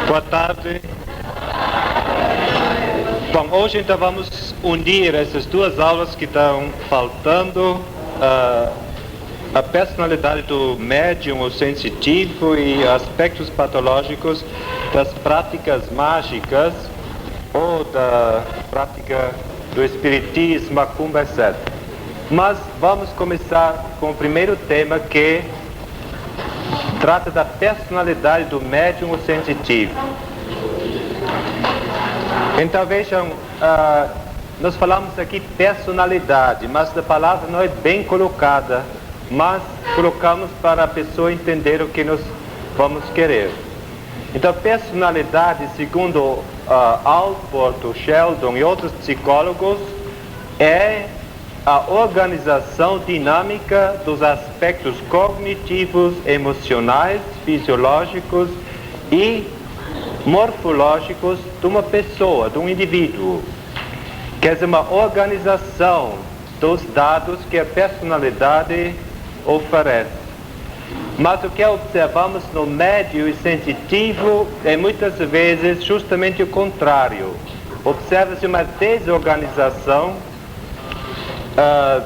Boa tarde. Bom, hoje então vamos unir essas duas aulas que estão faltando, a personalidade do médium ou sensitivo e aspectos patológicos das práticas mágicas ou da prática do espiritismo, macumba, etc. Mas vamos começar com o primeiro tema, que trata da personalidade do médium ou sensitivo. Então vejam, nós falamos aqui personalidade, mas a palavra não é bem colocada, mas colocamos para a pessoa entender o que nós vamos querer. Então personalidade, segundo Alport, Sheldon e outros psicólogos, é a organização dinâmica dos aspectos cognitivos, emocionais, fisiológicos e morfológicos de uma pessoa, de um indivíduo. Quer dizer, uma organização dos dados que a personalidade oferece. Mas o que observamos no médium e sensitivo é muitas vezes justamente o contrário. Observa-se uma desorganização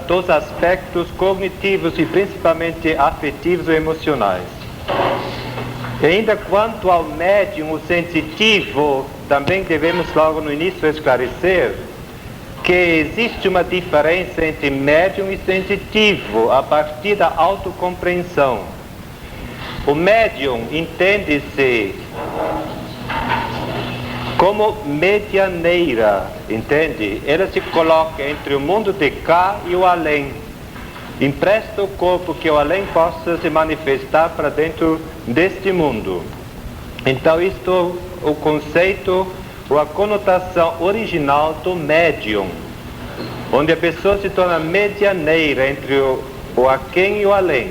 dos aspectos cognitivos e principalmente afetivos ou emocionais. E ainda quanto ao médium, o sensitivo, também devemos logo no início esclarecer que existe uma diferença entre médium e sensitivo a partir da autocompreensão. O médium entende-se como medianeira, entende? Ela se coloca entre o mundo de cá e o além. Empresta o corpo que o além possa se manifestar para dentro deste mundo. Então isto é o conceito ou a conotação original do médium, onde a pessoa se torna medianeira entre o aquém e o além.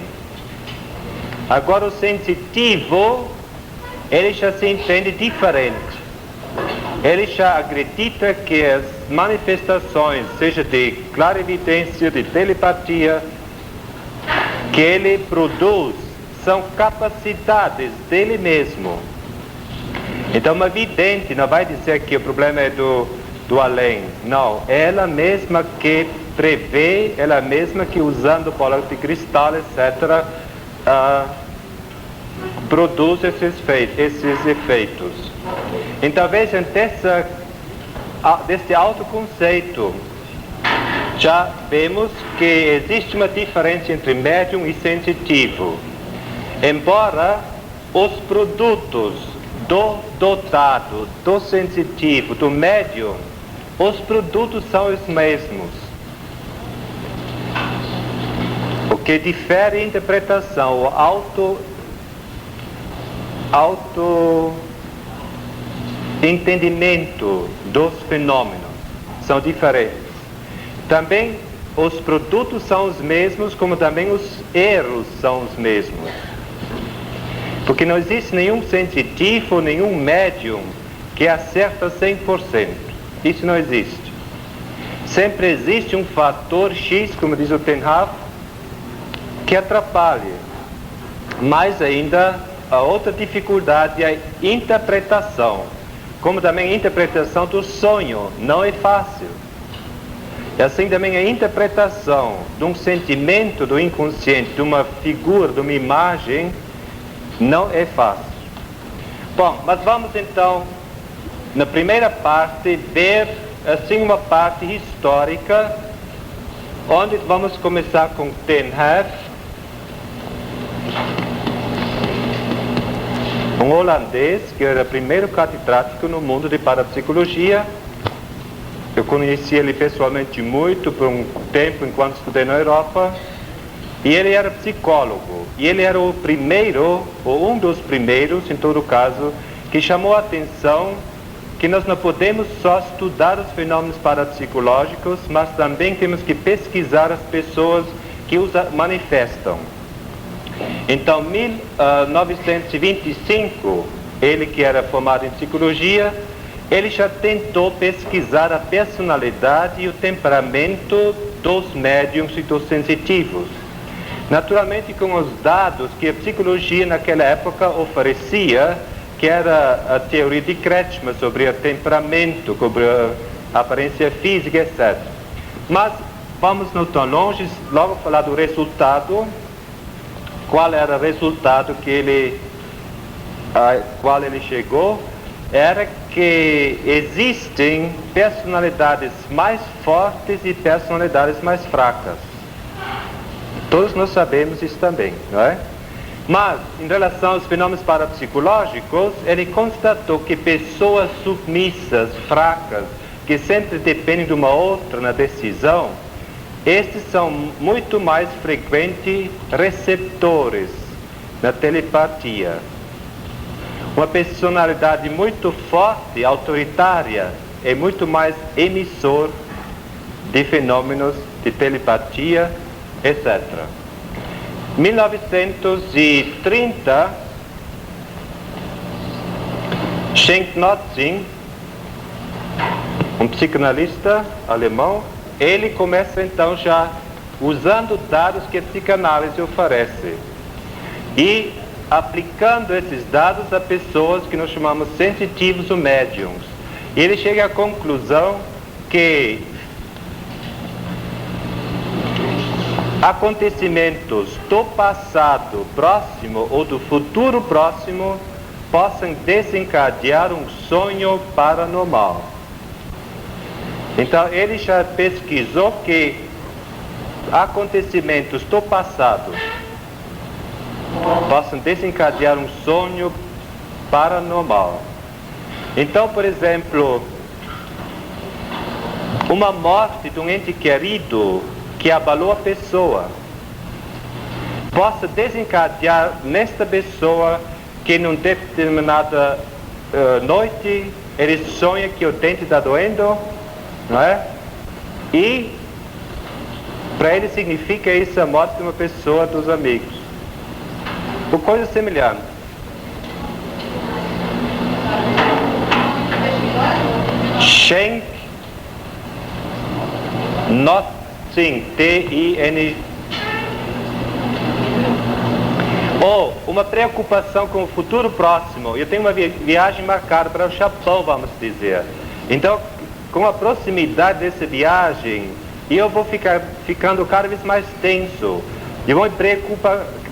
Agora o sensitivo, ele já se entende diferente. Ele já acredita que as manifestações, seja de clarividência, de telepatia, que ele produz, são capacidades dele mesmo. Então uma vidente não vai dizer que o problema é do além. Não, ela mesma que prevê, ela mesma que usando bola de cristal, etc., produz esses efeitos. Então vejam, desse autoconceito, já vemos que existe uma diferença entre médium e sensitivo. Embora os produtos do dotado, do sensitivo, do médium, os produtos são os mesmos. O que difere a interpretação, o entendimento dos fenômenos são diferentes. Também os produtos são os mesmos, como também os erros são os mesmos. Porque não existe nenhum sensitivo, nenhum médium que acerta 100%. Isso não existe. Sempre existe um fator X, como diz o Ten Haf, que atrapalha. Mais ainda, a outra dificuldade é a interpretação. Como também a interpretação do sonho não é fácil. E assim também a interpretação de um sentimento do inconsciente, de uma figura, de uma imagem, não é fácil. Bom, mas vamos então, na primeira parte, ver assim uma parte histórica, onde vamos começar com Ten Haf, um holandês que era o primeiro catedrático no mundo de parapsicologia. Eu conheci ele pessoalmente muito por um tempo enquanto estudei na Europa, e ele era psicólogo, e ele era o primeiro, ou um dos primeiros, em todo caso, que chamou a atenção que nós não podemos só estudar os fenômenos parapsicológicos, mas também temos que pesquisar as pessoas que os manifestam. Então, em 1925, ele que era formado em psicologia, ele já tentou pesquisar a personalidade e o temperamento dos médiums e dos sensitivos. Naturalmente com os dados que a psicologia naquela época oferecia, que era a teoria de Kretschmer sobre o temperamento, sobre a aparência física, etc. Mas vamos não tão longe, logo falar do resultado. Qual era o resultado qual ele chegou? Era que existem personalidades mais fortes e personalidades mais fracas. Todos nós sabemos isso também, não é? Mas, em relação aos fenômenos parapsicológicos, ele constatou que pessoas submissas, fracas, que sempre dependem de uma outra na decisão, estes são muito mais frequentes receptores na telepatia. Uma personalidade muito forte, autoritária, é muito mais emissor de fenômenos de telepatia, etc. 1930, Schenk Notzing, um psicanalista alemão, ele começa então já usando dados que a psicanálise oferece e aplicando esses dados a pessoas que nós chamamos sensitivos ou médiums. E ele chega à conclusão que acontecimentos do passado próximo ou do futuro próximo possam desencadear um sonho paranormal. Então ele já pesquisou que acontecimentos do passado possam desencadear um sonho paranormal. Então, por exemplo, uma morte de um ente querido que abalou a pessoa possa desencadear nesta pessoa que numa determinada noite ele sonha que o dente está doendo, não é? E para ele significa isso a morte de uma pessoa dos amigos. Ou coisa semelhante. Schenk Notzing, T-I-N. Ou uma preocupação com o futuro próximo. Eu tenho uma viagem marcada para o Japão, vamos dizer. Então, com a proximidade dessa viagem, eu vou ficando cada vez mais tenso. Eu vou me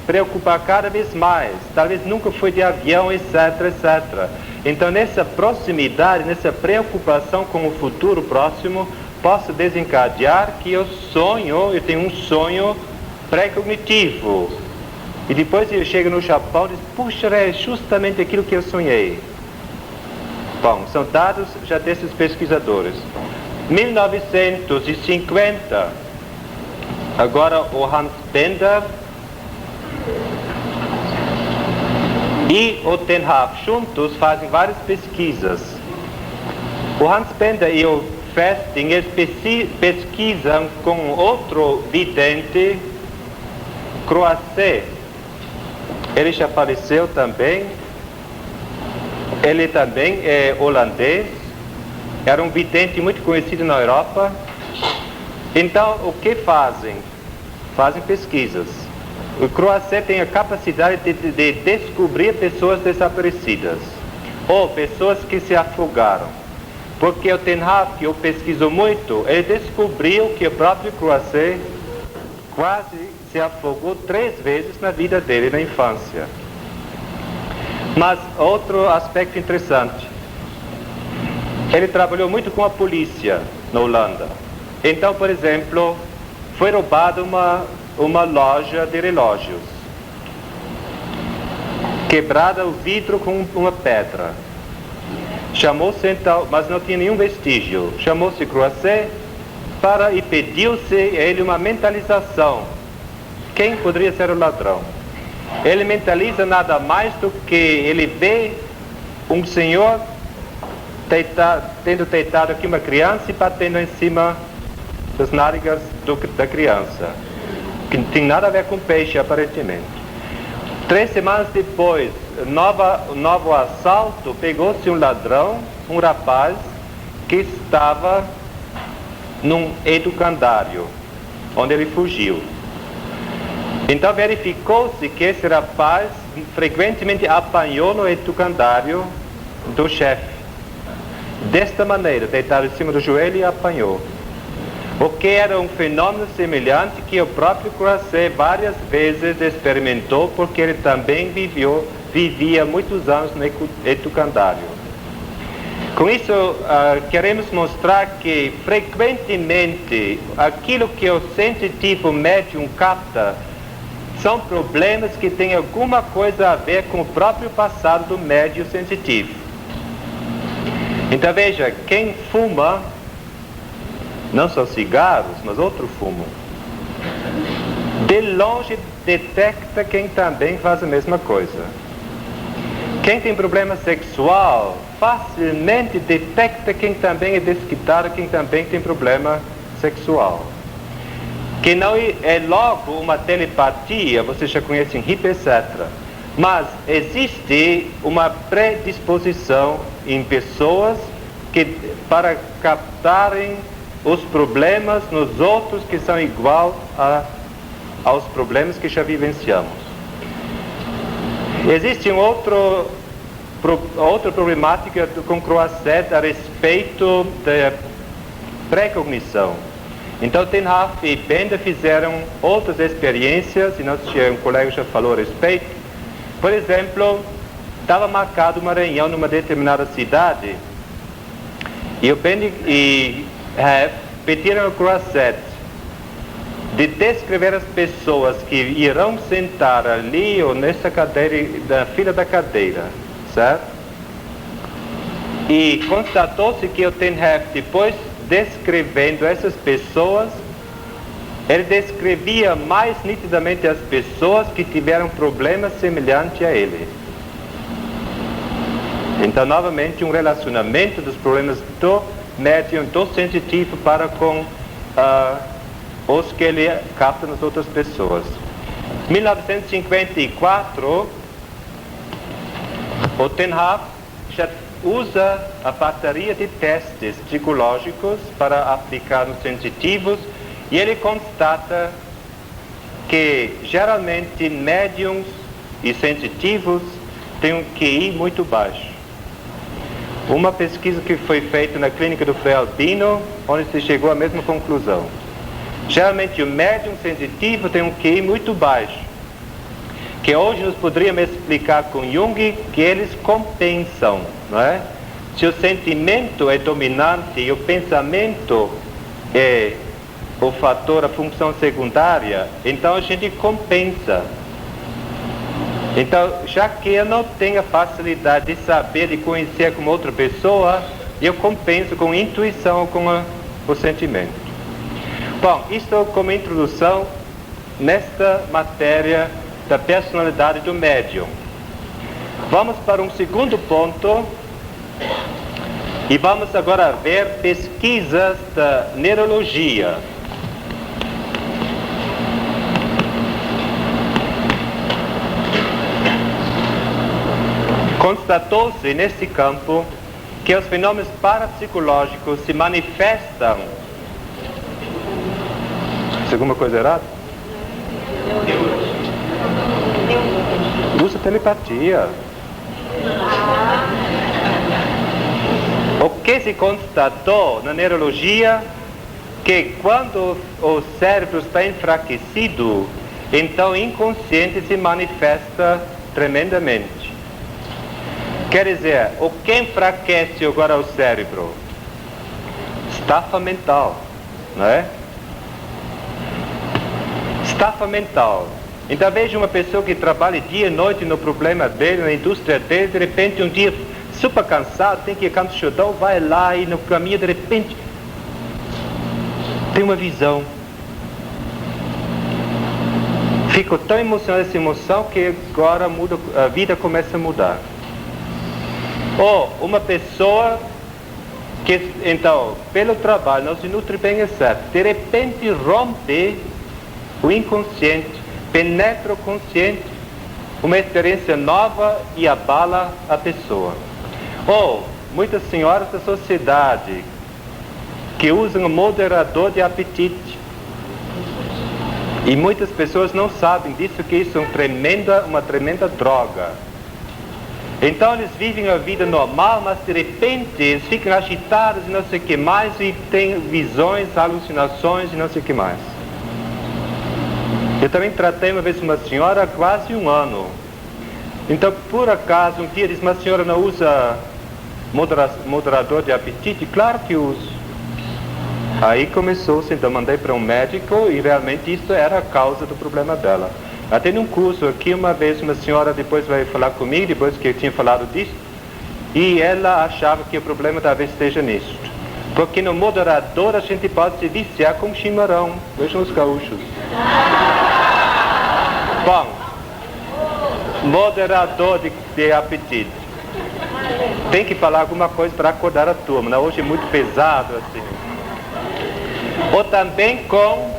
preocupar cada vez mais. Talvez nunca fui de avião, etc, etc. Então, nessa proximidade, nessa preocupação com o futuro próximo, posso desencadear que eu tenho um sonho pré-cognitivo. E depois eu chego no Japão e digo, puxa, é justamente aquilo que eu sonhei. Bom, são dados já desses pesquisadores. 1950, agora o Hans Bender e o Ten Haff juntos fazem várias pesquisas. O Hans Bender e o Festing, eles pesquisam com outro vidente, Croisset. Ele já faleceu também. Ele também é holandês. Era um vidente muito conhecido na Europa. Então, o que fazem? Fazem pesquisas. O Croisset tem a capacidade de descobrir pessoas desaparecidas ou pessoas que se afogaram. Porque o Ten Haff, que o pesquisou muito, ele descobriu que o próprio Croisset quase se afogou 3 vezes na vida dele na infância. Mas outro aspecto interessante, ele trabalhou muito com a polícia na Holanda. Então, por exemplo, foi roubada uma loja de relógios, quebrada o vidro com uma pedra. Chamou-se então, mas não tinha nenhum vestígio. Chamou-se Croisset e pediu-se a ele uma mentalização. Quem poderia ser o ladrão? Ele mentaliza nada mais do que ele vê um senhor tendo deitado aqui uma criança e batendo em cima das nádegas da criança. Que não tem nada a ver com peixe, aparentemente. 3 semanas depois, novo assalto, pegou-se um ladrão, um rapaz, que estava num educandário, onde ele fugiu. Então verificou-se que esse rapaz frequentemente apanhou no educandário do chefe. Desta maneira, deitado em cima do joelho e apanhou. O que era um fenômeno semelhante que o próprio Croisset várias vezes experimentou, porque ele também vivia muitos anos no educandário. Com isso, queremos mostrar que frequentemente aquilo que o sensitivo médium capta são problemas que têm alguma coisa a ver com o próprio passado do médium sensitivo. Então veja, quem fuma, não só cigarros, mas outro fumo, de longe detecta quem também faz a mesma coisa. Quem tem problema sexual, facilmente detecta quem também é desquitado, quem também tem problema sexual. Que não é logo uma telepatia, vocês já conhecem HIP, etc. Mas existe uma predisposição em pessoas para captarem os problemas nos outros que são igual aos problemas que já vivenciamos. Existe outra problemática com Croisset a respeito da precognição. Então, Ten Haf e Bender fizeram outras experiências, e um colega já falou a respeito. Por exemplo, estava marcado uma reunião numa determinada cidade, e o Bender e Haf pediram ao Croisset de descrever as pessoas que irão sentar ali ou nessa cadeira, na fila da cadeira, certo? E constatou-se que o Ten Haf, depois descrevendo essas pessoas, ele descrevia mais nitidamente as pessoas que tiveram problemas semelhantes a ele. Então, novamente, um relacionamento dos problemas do médium, do sensitivo para com os que ele capta nas outras pessoas. Em 1954, o Ten Haf já usa a bateria de testes psicológicos para aplicar nos sensitivos, e ele constata que geralmente médiums e sensitivos têm um QI muito baixo. Uma pesquisa que foi feita na clínica do Frei Albino, onde se chegou à mesma conclusão. Geralmente o médium sensitivo tem um QI muito baixo, que hoje nós poderíamos explicar com Jung que eles compensam, não é? Se o sentimento é dominante e o pensamento é o fator, a função secundária, então a gente compensa. Então, já que eu não tenho a facilidade de saber, de conhecer como outra pessoa, eu compenso com intuição, com o sentimento. Bom, isto como introdução nesta matéria da personalidade do médium. Vamos para um segundo ponto e vamos agora ver pesquisas da neurologia. Constatou-se neste campo que os fenômenos parapsicológicos se manifestam. Alguma coisa errada? Usa telepatia. O que se constatou na neurologia que quando o cérebro está enfraquecido, então o inconsciente se manifesta tremendamente. Quer dizer, o que enfraquece agora o cérebro? Estafa mental, não é? Estafa mental. Então veja uma pessoa que trabalha dia e noite no problema dele, na indústria dele, de repente um dia super cansado, tem que ir a Campo Jordão, vai lá e no caminho de repente tem uma visão. Ficou tão emocionado essa emoção que agora a vida começa a mudar. Ou uma pessoa que, então, pelo trabalho não se nutre bem, etc. De repente rompe o inconsciente, penetra o consciente, uma experiência nova e abala a pessoa. Ou muitas senhoras da sociedade que usam um moderador de apetite. E muitas pessoas não sabem disso, que isso é uma tremenda droga. Então eles vivem a vida normal, mas de repente eles ficam agitados e não sei o que mais, e têm visões, alucinações e não sei o que mais. Eu também tratei uma vez uma senhora há quase um ano. Então, por acaso, um dia disse: mas a senhora não usa moderador de apetite? Claro que uso. Aí começou-se, então mandei para um médico, e realmente isso era a causa do problema dela. Até num curso aqui, uma vez, uma senhora depois veio falar comigo, depois que eu tinha falado disso, e ela achava que o problema talvez esteja nisso. Porque no moderador a gente pode se viciar com chimarrão. Vejam os gaúchos. Bom, moderador de apetite. Tem que falar alguma coisa para acordar a turma, né? Hoje é muito pesado assim. Ou também com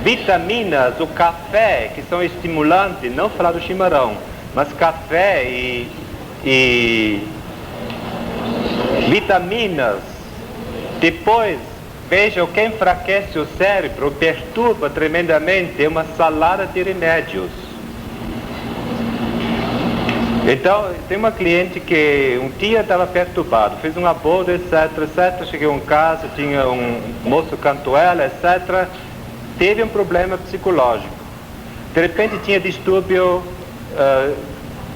vitaminas, o café, que são estimulantes, não falar do chimarrão, mas café e vitaminas. Depois, veja, o que enfraquece o cérebro, perturba tremendamente, é uma salada de remédios. Então, tem uma cliente que um dia estava perturbado, fez um aborto, etc. Chegou em casa, tinha um moço cantou ela, etc. Teve um problema psicológico. De repente tinha distúrbio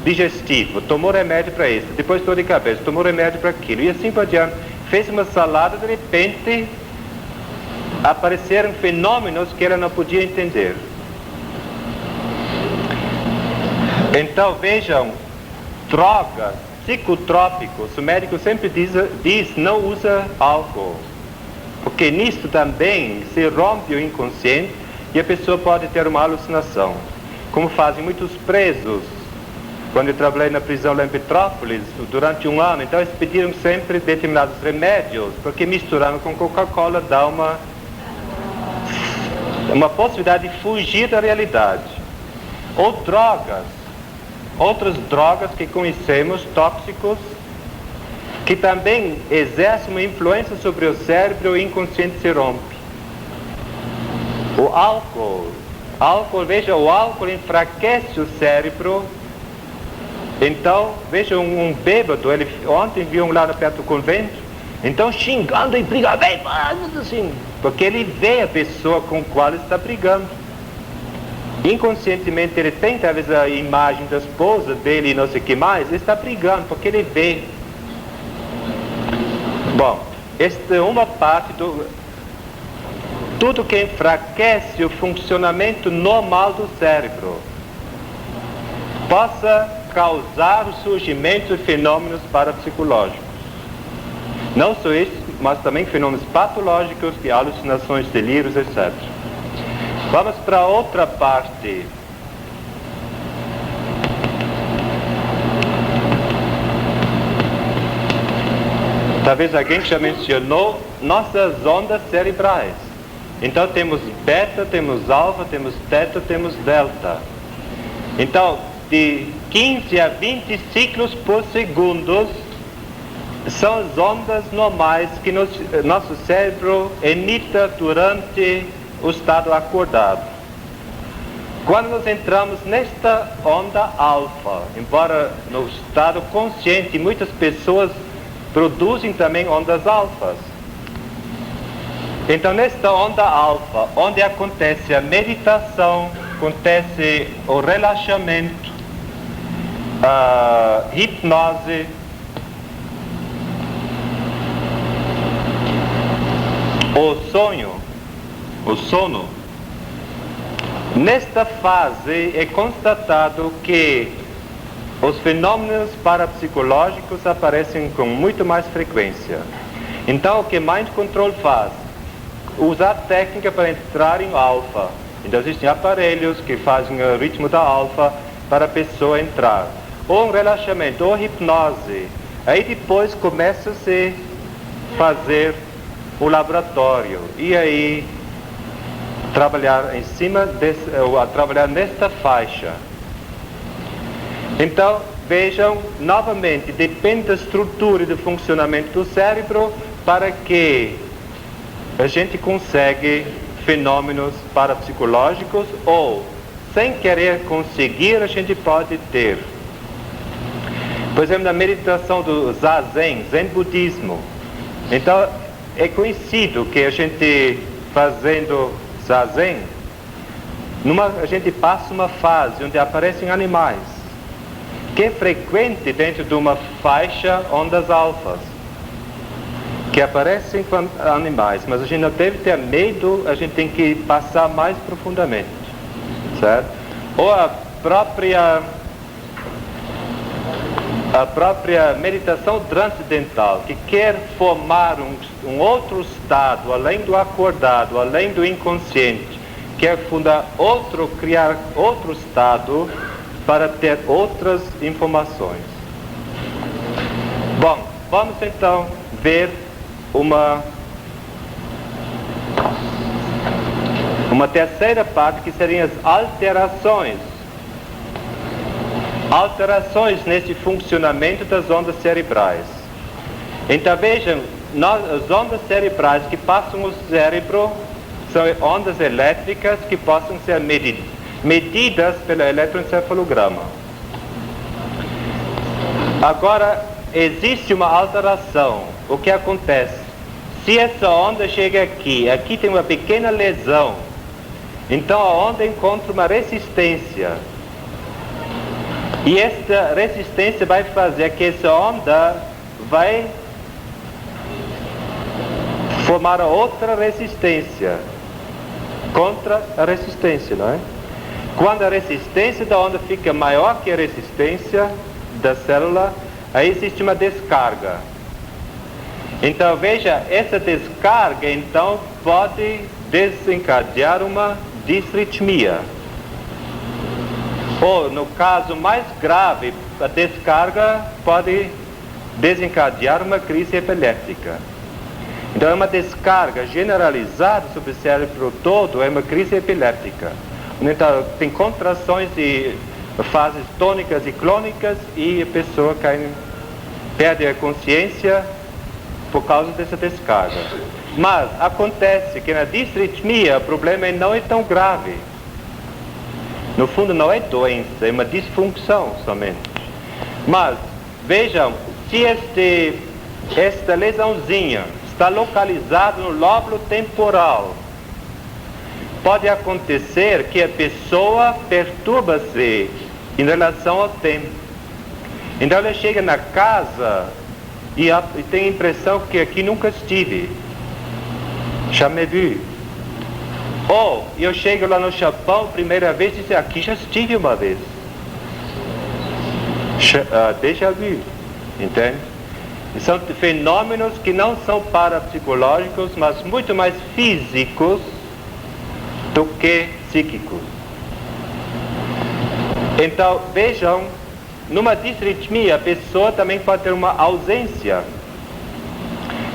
digestivo, tomou remédio para isso. Depois dor de cabeça, tomou remédio para aquilo. E assim por diante. Fez uma salada, de repente apareceram fenômenos que ela não podia entender. Então vejam, drogas, psicotrópicos, o médico sempre diz não usa álcool, porque nisso também se rompe o inconsciente e a pessoa pode ter uma alucinação, como fazem muitos presos. Quando eu trabalhei na prisão lá em Petrópolis, durante um ano, então eles pediram sempre determinados remédios, porque misturaram com Coca-Cola dá uma possibilidade de fugir da realidade. Ou drogas, outras drogas que conhecemos, tóxicos, que também exercem uma influência sobre o cérebro e o inconsciente se rompe. O álcool, veja, o álcool enfraquece o cérebro. Então, veja, um bêbado, ele ontem viu um lá perto do convento, então xingando e brigando, assim, porque ele vê a pessoa com a qual ele está brigando. Inconscientemente ele tem talvez a imagem da esposa dele e não sei o que mais, ele está brigando, porque ele vê. Bom, esta é uma parte do... Tudo que enfraquece o funcionamento normal do cérebro possa causar o surgimento de fenômenos parapsicológicos. Não só isso, mas também fenômenos patológicos, de alucinações, delírios, etc. Vamos para outra parte. Talvez alguém já mencionou nossas ondas cerebrais. Então temos beta, temos alfa, temos teta, temos delta. Então, de 15 a 20 ciclos por segundo são as ondas normais que nosso cérebro emita durante o estado acordado. Quando nós entramos nesta onda alfa, embora no estado consciente muitas pessoas produzem também ondas alfas. Então nesta onda alfa, onde acontece a meditação, acontece o relaxamento, a hipnose, o sono. Nesta fase é constatado que os fenômenos parapsicológicos aparecem com muito mais frequência. Então o que Mind Control faz? Usar técnica para entrar em alfa. Então existem aparelhos que fazem o ritmo da alfa para a pessoa entrar. Ou um relaxamento, ou hipnose. Aí depois começa-se a fazer o laboratório. E aí trabalhar em cima, trabalhar nesta faixa. Então, vejam, novamente, depende da estrutura e do funcionamento do cérebro para que a gente consegue fenômenos parapsicológicos ou, sem querer conseguir, a gente pode ter. Por exemplo, na meditação do Zazen, Zen Budismo. Então, é conhecido que a gente fazendo Zazen, a gente passa uma fase onde aparecem animais, que é frequente dentro de uma faixa ondas alfas, que aparecem com animais, mas a gente não deve ter medo, a gente tem que passar mais profundamente, certo? Ou a própria meditação transcendental, que quer formar um outro estado, além do acordado, além do inconsciente, quer criar outro estado para ter outras informações. Bom, vamos então ver uma terceira parte, que seriam as alterações nesse funcionamento das ondas cerebrais. Então vejam, as ondas cerebrais que passam o cérebro são ondas elétricas que possam ser medidas pelo eletroencefalograma. Agora, existe uma alteração. O que acontece? Se essa onda chega aqui tem uma pequena lesão, então a onda encontra uma resistência. E esta resistência vai fazer que essa onda vai formar outra resistência contra a resistência, não é? Quando a resistência da onda fica maior que a resistência da célula, aí existe uma descarga. Então veja, essa descarga então pode desencadear uma disritmia. Ou, no caso mais grave, a descarga pode desencadear uma crise epilética. Então é uma descarga generalizada sobre o cérebro todo, é uma crise epilética. Então tem contrações de fases tônicas e clônicas e a pessoa perde a consciência por causa dessa descarga. Mas acontece que na disritmia o problema não é tão grave. No fundo não é doença, é uma disfunção somente. Mas, vejam, se esta lesãozinha está localizada no lóbulo temporal, pode acontecer que a pessoa perturba-se em relação ao tempo. Então ela chega na casa e tem a impressão que aqui nunca estive. Jamais vu. Ou eu chego lá no Japão, primeira vez, e digo, aqui já estive uma vez. Déjà vu. Entende? São fenômenos que não são parapsicológicos, mas muito mais físicos do que psíquicos. Então, vejam, numa disritmia, a pessoa também pode ter uma ausência.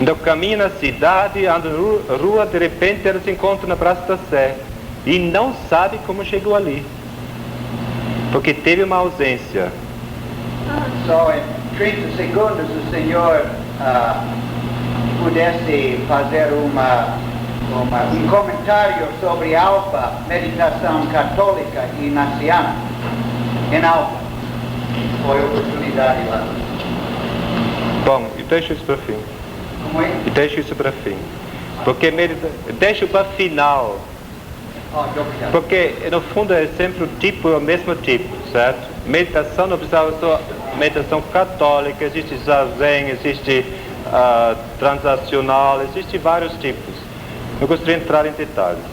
Então caminha na cidade, anda na rua, de repente ela se encontra na Praça da Sé e não sabe como chegou ali, porque teve uma ausência. Só em 30 segundos o senhor pudesse fazer um comentário sobre Alfa, meditação católica e ignaciana em Alfa. Foi oportunidade lá. Bom, e deixa isso para fim. Como é? E deixa isso para fim. Porque deixa para final. Porque no fundo é sempre o mesmo tipo, certo? Meditação não precisava só meditação católica, existe zazen, existe transacional, existe vários tipos. Não gostaria de entrar em detalhes.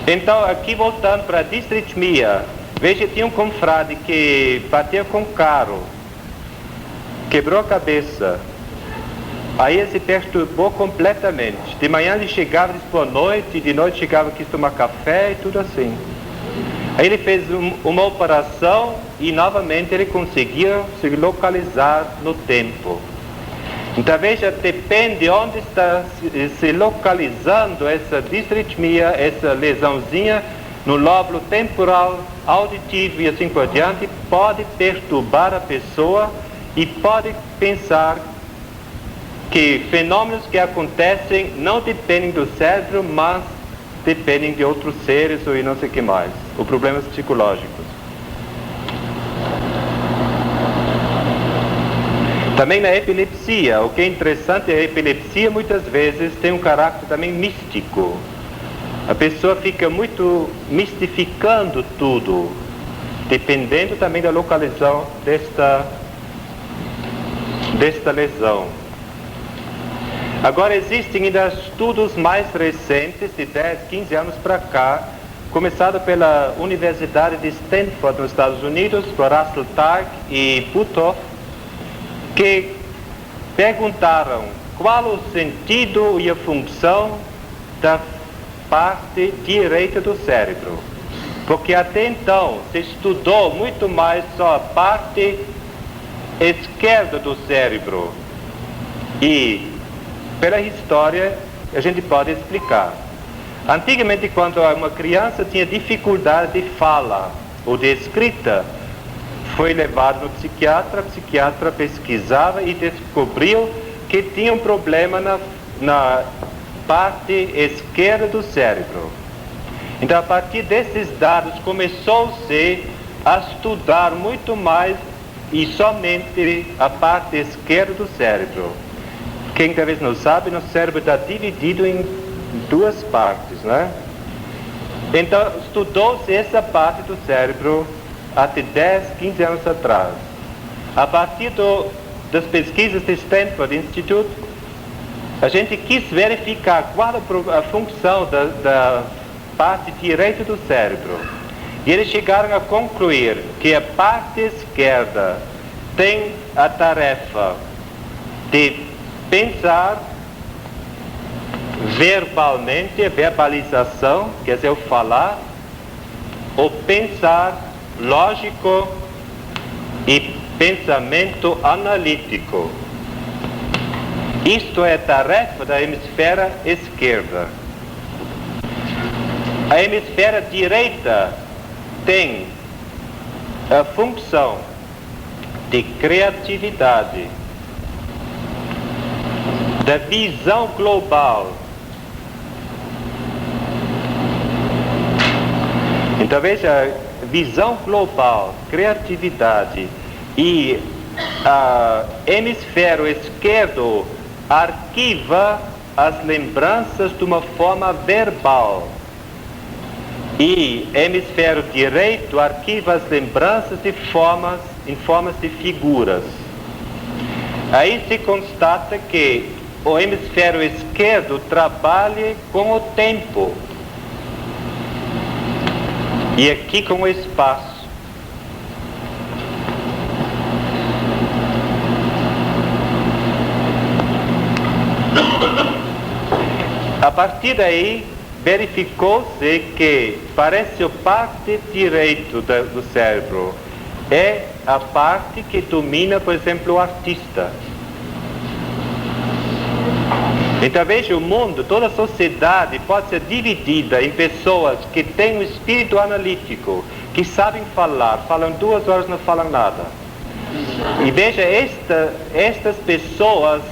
Então, aqui voltando para a disritmia, veja, tinha um confrade que batia com o carro, quebrou a cabeça. Aí ele se perturbou completamente. De manhã ele chegava, disse boa noite, de noite chegava, quis tomar café e tudo assim. Aí ele fez uma operação e novamente ele conseguia se localizar no tempo. Então veja, depende onde está se localizando essa disritmia, essa lesãozinha no lóbulo temporal, auditivo e assim por diante, pode perturbar a pessoa e pode pensar que fenômenos que acontecem não dependem do cérebro, mas dependem de outros seres ou não sei o que mais, ou problemas psicológicos. Também na epilepsia, o que é interessante, a epilepsia muitas vezes tem um caráter também místico. A pessoa fica muito mistificando tudo, dependendo também da localização desta lesão. Agora existem ainda estudos mais recentes, de 10, 15 anos para cá, começado pela Universidade de Stanford nos Estados Unidos, por Russell Targ e Puthoff, que perguntaram qual o sentido e a função da parte direita do cérebro. Porque até então se estudou muito mais só a parte esquerda do cérebro. E pela história a gente pode explicar. Antigamente, quando uma criança tinha dificuldade de fala ou de escrita, foi levado no psiquiatra, o psiquiatra pesquisava e descobriu que tinha um problema na parte esquerda do cérebro. Então, a partir desses dados, começou-se a estudar muito mais e somente a parte esquerda do cérebro. Quem talvez não sabe, nosso cérebro está dividido em duas partes, né? Então, estudou-se essa parte do cérebro até 10, 15 anos atrás. A partir das pesquisas do Stanford Institute, a gente quis verificar qual a função da parte direita do cérebro. E eles chegaram a concluir que a parte esquerda tem a tarefa de pensar verbalmente, a verbalização, quer dizer, o falar, ou pensar lógico e pensamento analítico. Isto é a tarefa da hemisfera esquerda. A hemisfera direita tem a função de criatividade, da visão global. Então veja, visão global, criatividade, e hemisfério esquerdo arquiva as lembranças de uma forma verbal, e hemisfério direito arquiva as lembranças em formas de figuras. Aí se constata que o hemisfério esquerdo trabalha com o tempo e aqui com o espaço. A partir daí, verificou-se que parece a parte direita do cérebro é a parte que domina, por exemplo, o artista. Então veja, o mundo, toda a sociedade pode ser dividida em pessoas que têm um espírito analítico, que sabem falar, falam 2 horas e não falam nada. E veja, estas pessoas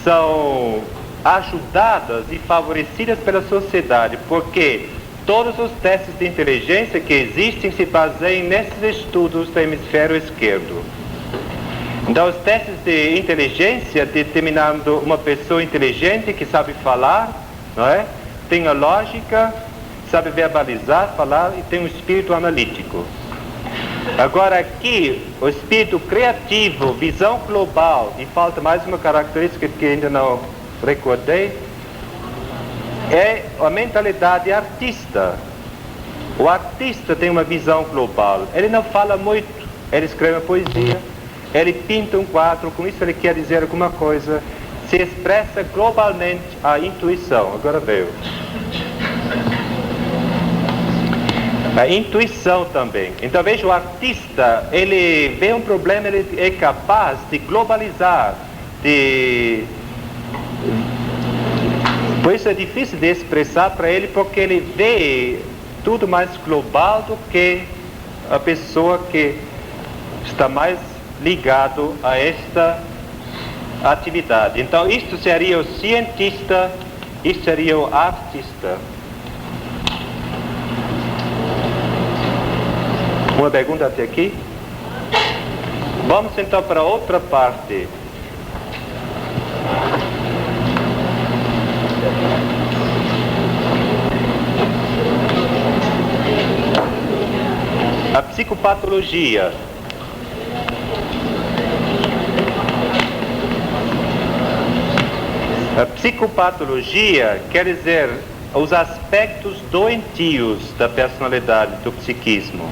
são ajudadas e favorecidas pela sociedade, porque todos os testes de inteligência que existem se baseiam nesses estudos do hemisfério esquerdo. Então, os testes de inteligência determinando uma pessoa inteligente que sabe falar, não é? Tem a lógica, sabe verbalizar, falar e tem um espírito analítico. Agora aqui, o espírito criativo, visão global, e falta mais uma característica que ainda não recordei, é a mentalidade artista. O artista tem uma visão global. Ele não fala muito, ele escreve uma poesia, ele pinta um quadro, com isso ele quer dizer alguma coisa, se expressa globalmente a intuição. Agora veio. A intuição também. Então veja, o artista, ele vê um problema, ele é capaz de globalizar, por isso é difícil de expressar para ele, porque ele vê tudo mais global do que a pessoa que está mais ligado a esta atividade. Então isto seria o cientista, isto seria o artista. Uma pergunta até aqui? Vamos então para outra parte. A psicopatologia. A psicopatologia quer dizer os aspectos doentios da personalidade, do psiquismo,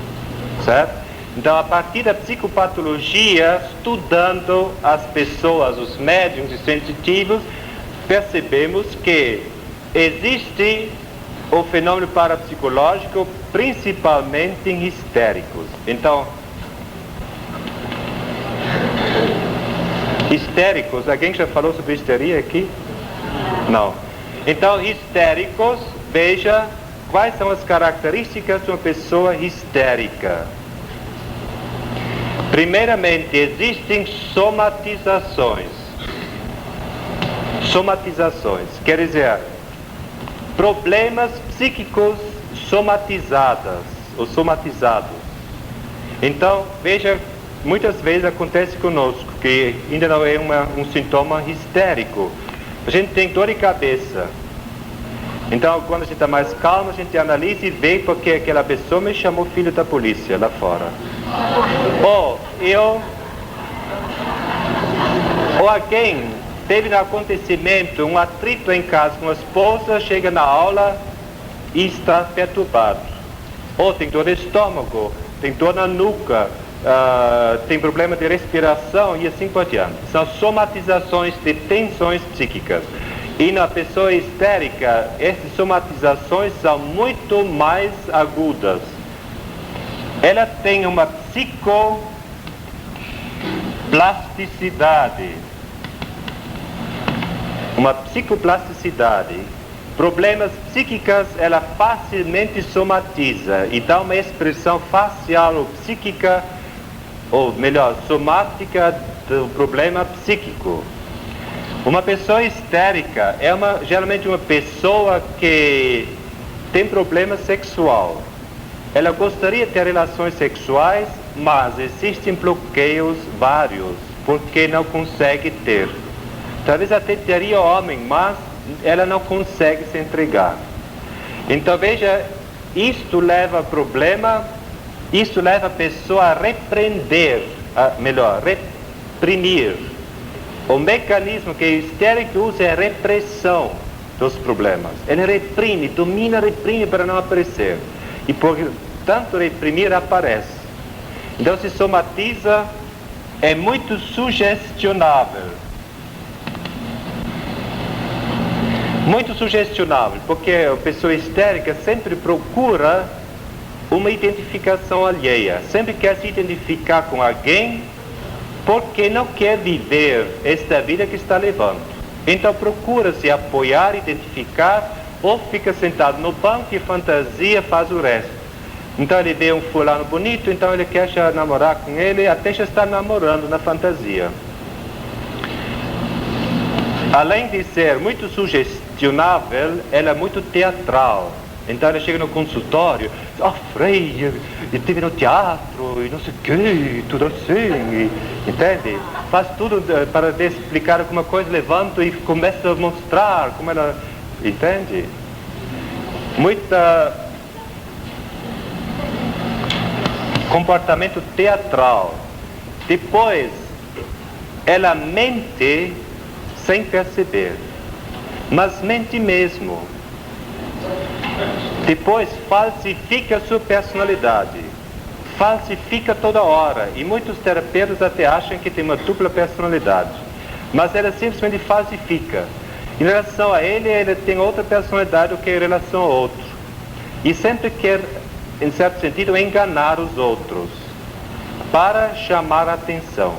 certo? Então, a partir da psicopatologia, estudando as pessoas, os médiums e sensitivos, percebemos que existe o fenômeno parapsicológico principalmente em histéricos. Então, histéricos, alguém já falou sobre histeria aqui? Não. Então, histéricos, veja quais são as características de uma pessoa histérica. Primeiramente, existem somatizações. Somatizações, quer dizer, problemas psíquicos somatizados ou somatizados. Então, veja, muitas vezes acontece conosco, que ainda não é um sintoma histérico. A gente tem dor de cabeça. Então, quando a gente está mais calmo, a gente analisa e vê porque aquela pessoa me chamou filho da polícia lá fora. Ou alguém teve no acontecimento um atrito em casa com a esposa, chega na aula e está perturbado. Ou tem dor de estômago, tem dor na nuca, tem problema de respiração e assim por diante. São somatizações de tensões psíquicas. E na pessoa histérica, essas somatizações são muito mais agudas. Ela tem uma psicoplasticidade. Uma psicoplasticidade. Problemas psíquicos ela facilmente somatiza e dá uma expressão facial ou psíquica, ou melhor, somática do problema psíquico. Uma pessoa histérica é geralmente uma pessoa que tem problema sexual. Ela gostaria de ter relações sexuais, mas existem bloqueios vários, porque não consegue ter. Talvez até teria homem, mas ela não consegue se entregar. Então veja, isto leva a problema, isto leva a pessoa a reprimir. O mecanismo que o histérico usa é a repressão dos problemas. Ele reprime, domina, reprime para não aparecer. E por tanto reprimir aparece. Então se somatiza, é muito sugestionável. Muito sugestionável, porque a pessoa histérica sempre procura uma identificação alheia. Sempre quer se identificar com alguém porque não quer viver esta vida que está levando. Então procura se apoiar, identificar, ou fica sentado no banco e fantasia faz o resto. Então ele vê um fulano bonito, então ele quer já namorar com ele, até já está namorando na fantasia. Além de ser muito sugestionável, ela é muito teatral. Então ela chega no consultório, Frei, eu estive no teatro e não sei o que, tudo assim, entende? Faz tudo para explicar alguma coisa, levanta e começa a mostrar como ela, entende? Muita comportamento teatral. Depois, ela mente sem perceber, mas mente mesmo. Depois falsifica sua personalidade, falsifica toda hora, e muitos terapeutas até acham que tem uma dupla personalidade, mas ela simplesmente falsifica. Em relação a ele tem outra personalidade do que em relação ao outro, e sempre quer, em certo sentido, enganar os outros, para chamar a atenção.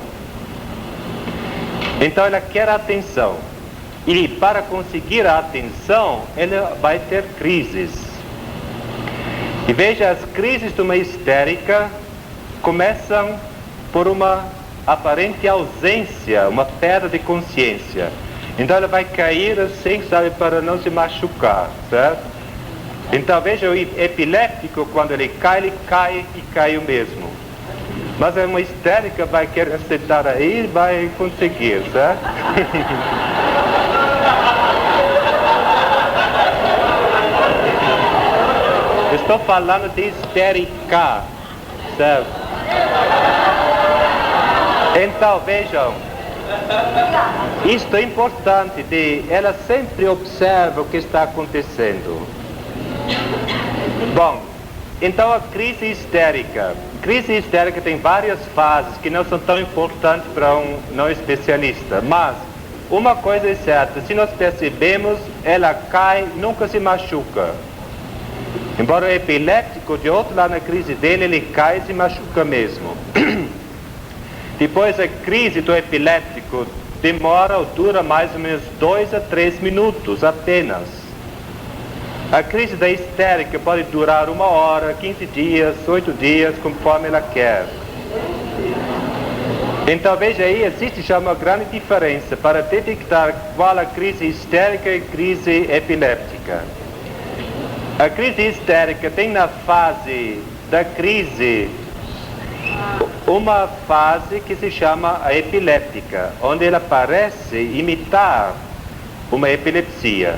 Então ela quer a atenção, e para conseguir a atenção, ela vai ter crises. E veja, as crises de uma histérica começam por uma aparente ausência, uma perda de consciência. Então ela vai cair assim, sabe, para não se machucar, certo? Então veja, o epiléptico, quando ele cai e cai o mesmo. Mas uma histérica vai querer sentar aí e vai conseguir, certo? Estou falando de histérica, certo? Então, vejam, isto é importante, ela sempre observa o que está acontecendo. Bom, então a crise histérica. Crise histérica tem várias fases que não são tão importantes para um não especialista, mas uma coisa é certa, se nós percebemos, ela cai, nunca se machuca. Embora o epiléptico, de outro lado na crise dele, ele cai e se machuca mesmo. Depois a crise do epiléptico demora ou dura mais ou menos 2 a 3 minutos apenas. A crise da histérica pode durar 1 hora, 15 dias, 8 dias, conforme ela quer. Então veja aí, existe já uma grande diferença para detectar qual a crise histérica e crise epiléptica. A crise histérica tem na fase da crise uma fase que se chama a epiléptica, onde ela parece imitar uma epilepsia.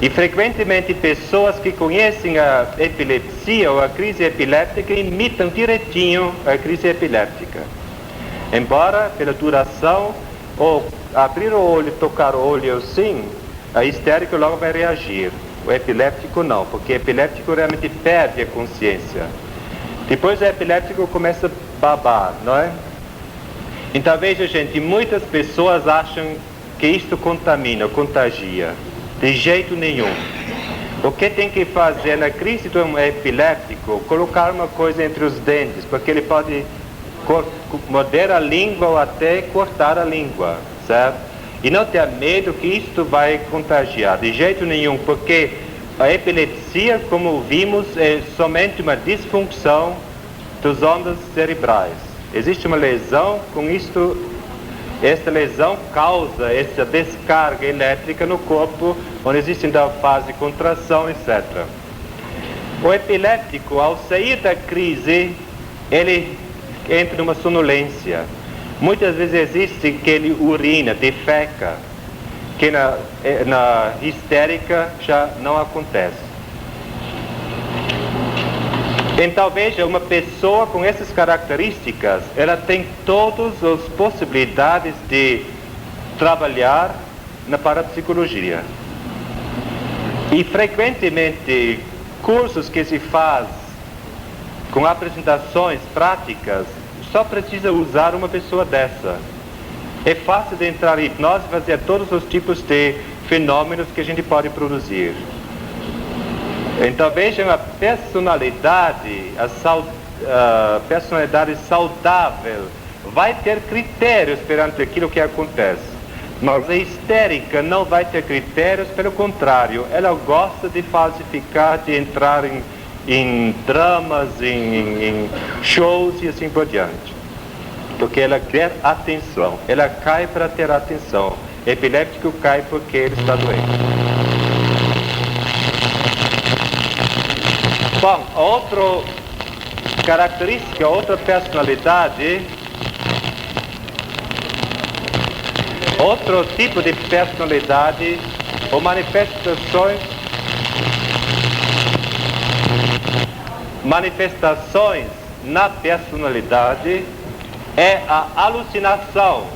E frequentemente pessoas que conhecem a epilepsia ou a crise epiléptica imitam direitinho a crise epiléptica. Embora pela duração, ou abrir o olho, tocar o olho assim, a histérica logo vai reagir. O epiléptico não, porque o epiléptico realmente perde a consciência. Depois o epiléptico começa a babar, não é? Então veja, gente, muitas pessoas acham que isto contamina, contagia. De jeito nenhum. O que tem que fazer na crise do epiléptico? Colocar uma coisa entre os dentes, porque ele pode morder a língua ou até cortar a língua, certo? E não ter medo que isto vai contagiar, de jeito nenhum, porque a epilepsia, como vimos, é somente uma disfunção dos ondas cerebrais. Existe uma lesão, com isto, esta lesão causa essa descarga elétrica no corpo, onde existe então a fase de contração, etc. O epiléptico, ao sair da crise, ele entra numa sonolência. Muitas vezes existe que ele urina, defeca, que na histérica já não acontece. Então veja, uma pessoa com essas características, ela tem todas as possibilidades de trabalhar na parapsicologia. E frequentemente, cursos que se faz com apresentações práticas, só precisa usar uma pessoa dessa. É fácil de entrar em hipnose e fazer todos os tipos de fenômenos que a gente pode produzir. Então vejam, a personalidade, a personalidade saudável vai ter critérios perante aquilo que acontece. Mas a histérica não vai ter critérios, pelo contrário, ela gosta de falsificar, de entrar em dramas, em shows e assim por diante. Porque ela quer atenção, ela cai para ter atenção. Epiléptico cai porque ele está doente. Bom, outra característica, outra personalidade, outro tipo de personalidade ou manifestações na personalidade é a alucinação.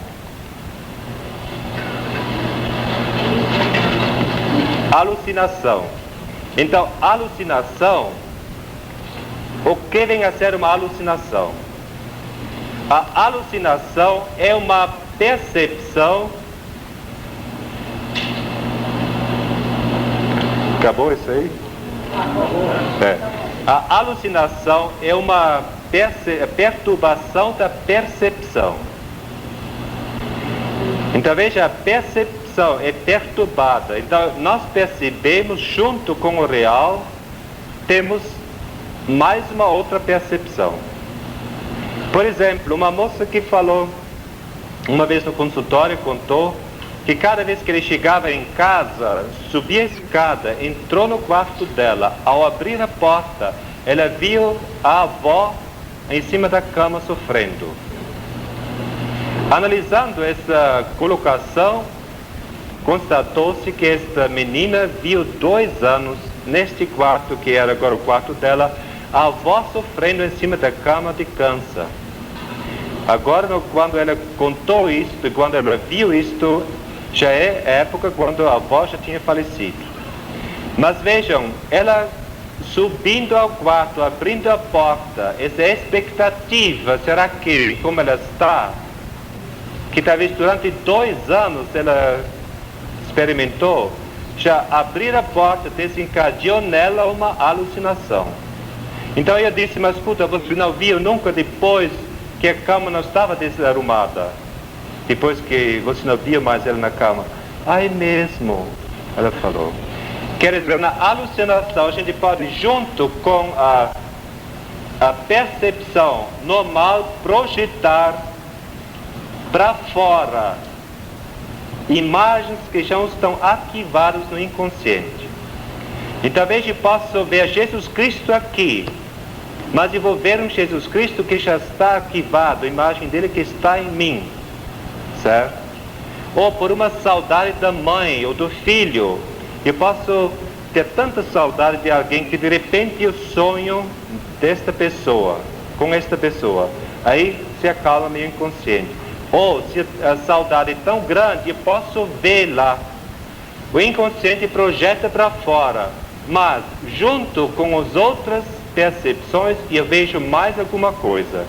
Alucinação. Então, alucinação, o que vem a ser uma alucinação? A alucinação é uma percepção. Acabou isso aí? A alucinação é uma perturbação da percepção. Então veja, a percepção é perturbada. Então nós percebemos junto com o real, temos mais uma outra percepção. Por exemplo, uma moça que falou uma vez no consultório, contou que cada vez que ele chegava em casa, subia a escada, entrou no quarto dela, ao abrir a porta, ela viu a avó em cima da cama sofrendo. Analisando essa colocação, constatou-se que esta menina viu 2 anos neste quarto, que era agora o quarto dela, a avó sofrendo em cima da cama de câncer. Agora, quando ela contou isto, quando ela viu isto, já é a época quando a avó já tinha falecido. Mas vejam, ela subindo ao quarto, abrindo a porta, essa expectativa, será que, como ela está, que talvez durante 2 anos ela experimentou, já abrir a porta desencadeou nela uma alucinação. Então eu disse, mas escuta, você não viu nunca depois que a cama não estava desarrumada? Depois que você não viu mais ela na cama? É mesmo, ela falou. Quer dizer, na alucinação a gente pode, junto com a percepção normal, projetar para fora imagens que já estão arquivadas no inconsciente. E talvez eu possa ver Jesus Cristo aqui, mas eu vou ver um Jesus Cristo que já está arquivado, a imagem dele que está em mim, certo? Ou por uma saudade da mãe ou do filho, eu posso ter tanta saudade de alguém que de repente eu sonho desta pessoa, com esta pessoa. Aí se acalma meu inconsciente. Ou se a saudade é tão grande, eu posso vê-la. O inconsciente projeta para fora, mas junto com as outras percepções eu vejo mais alguma coisa.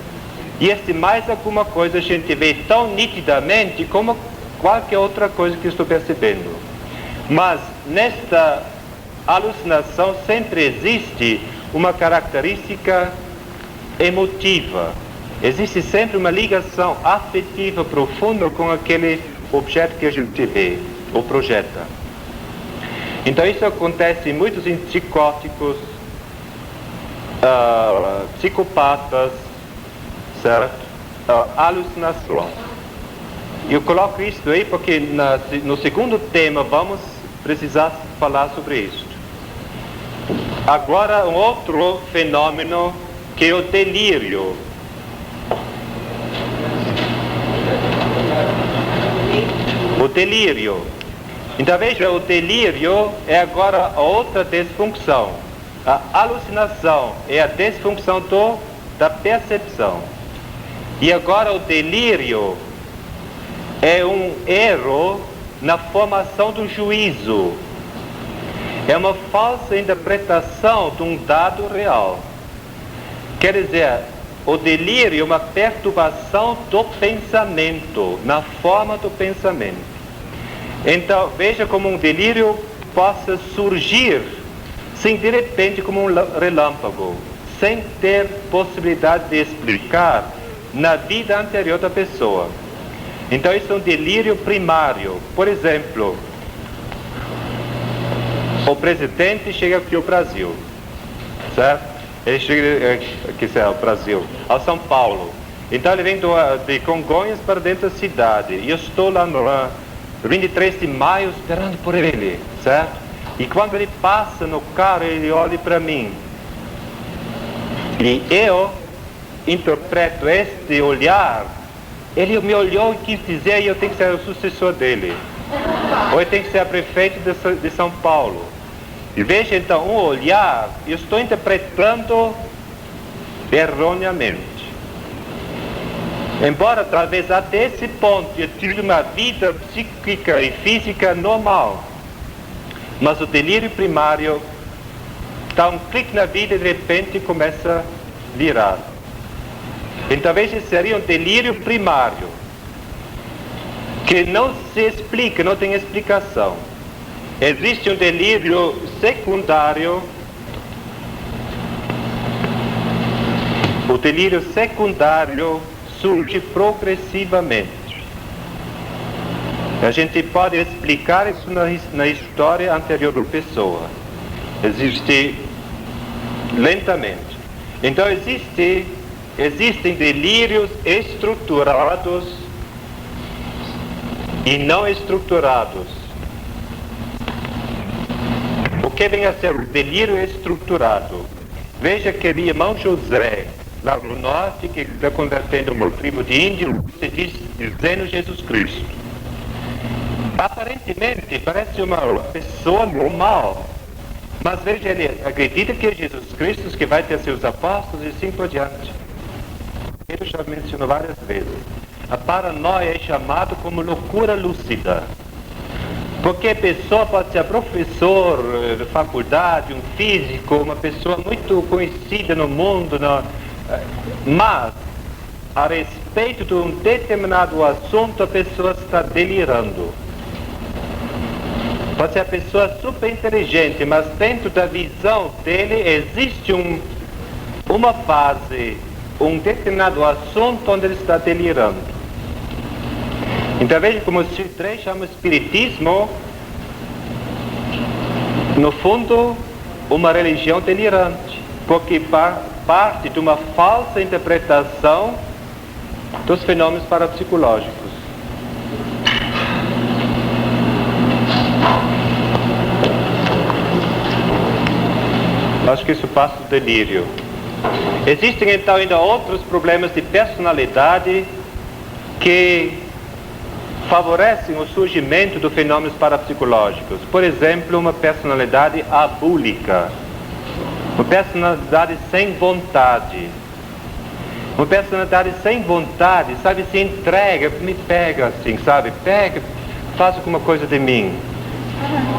E esse mais alguma coisa a gente vê tão nitidamente como qualquer outra coisa que estou percebendo. Mas nesta alucinação sempre existe uma característica emotiva. Existe sempre uma ligação afetiva profunda com aquele objeto que a gente vê ou projeta. Então isso acontece em muitos psicóticos, psicopatas, certo? Alucinações. Eu coloco isso aí porque no segundo tema vamos precisar falar sobre isso. Agora um outro fenômeno que é o delírio. O delírio. Então veja, o delírio é agora a outra disfunção. A alucinação é a disfunção da percepção. E agora o delírio é um erro na formação do juízo. É uma falsa interpretação de um dado real. Quer dizer, o delírio é uma perturbação do pensamento, na forma do pensamento. Então, veja como um delírio possa surgir, sem de repente como um relâmpago, sem ter possibilidade de explicar na vida anterior da pessoa. Então, isso é um delírio primário. Por exemplo, o presidente chega aqui ao Brasil, certo? Ele chega aqui ao Brasil, ao São Paulo. Então ele vem de Congonhas para dentro da cidade. E eu estou lá no 23 de maio esperando por ele, certo? E quando ele passa no carro, ele olha para mim. E eu interpreto este olhar. Ele me olhou e quis dizer que eu tenho que ser o sucessor dele. Ou eu tenho que ser prefeito de São Paulo. E veja então, um olhar, eu estou interpretando erroneamente. Embora talvez até esse ponto eu tive uma vida psíquica e física normal, mas o delírio primário dá um clique na vida e de repente começa a virar. Então talvez esse seria um delírio primário, que não se explica, não tem explicação. Existe um delírio secundário. O delírio secundário surge progressivamente. A gente pode explicar isso na história anterior da pessoa. Existe lentamente. Então existem delírios estruturados e não estruturados. O que vem a ser o delírio estruturado? Veja que meu irmão José, lá no norte, que está convertendo uma tribo de índio, se diz dizendo Jesus Cristo. Aparentemente parece uma pessoa normal, mas veja, ele acredita que é Jesus Cristo que vai ter seus apóstolos e assim por diante. Ele já mencionou várias vezes. A paranoia é chamada como loucura lúcida. Porque a pessoa pode ser professor de faculdade, um físico, uma pessoa muito conhecida no mundo, mas a respeito de um determinado assunto a pessoa está delirando. Pode ser a pessoa super inteligente, mas dentro da visão dele existe uma fase, um determinado assunto onde ele está delirando. Então veja como os três chamam espiritismo, no fundo, uma religião delirante, porque parte de uma falsa interpretação dos fenômenos parapsicológicos. Acho que isso passa do delírio. Existem então ainda outros problemas de personalidade que favorecem o surgimento de fenômenos parapsicológicos. Por exemplo, uma personalidade abúlica, uma personalidade sem vontade. Uma personalidade sem vontade, sabe, se entrega, me pega assim, sabe, pega, faz alguma coisa de mim.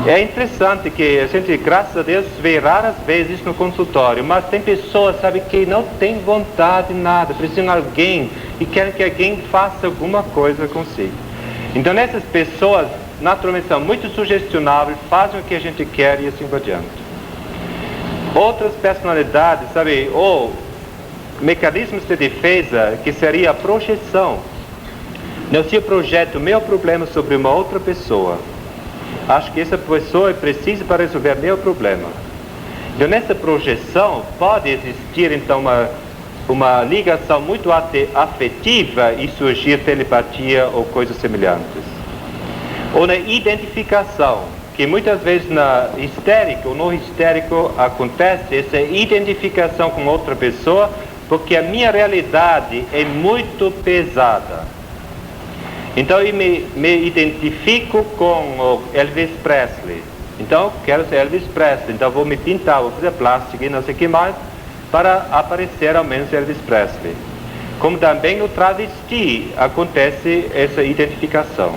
É interessante que a gente, graças a Deus, vê raras vezes isso no consultório, mas tem pessoas, sabe, que não tem vontade de nada, precisam de alguém e querem que alguém faça alguma coisa consigo. Então essas pessoas naturalmente são muito sugestionáveis, fazem o que a gente quer e assim por diante. Outras personalidades, sabe, ou mecanismos de defesa, que seria a projeção. Não se eu projeto meu problema sobre uma outra pessoa, acho que essa pessoa é precisa para resolver meu problema. Então nessa projeção pode existir então uma ligação muito afetiva e surgir telepatia ou coisas semelhantes. Ou na identificação, que muitas vezes na histérica ou no histérico acontece essa identificação com outra pessoa, porque a minha realidade é muito pesada. Então eu me identifico com o Elvis Presley. Então quero ser Elvis Presley, então vou me pintar, vou fazer plástica e não sei o que mais, para aparecer ao menos Elvis Presley. Como também no travesti acontece essa identificação.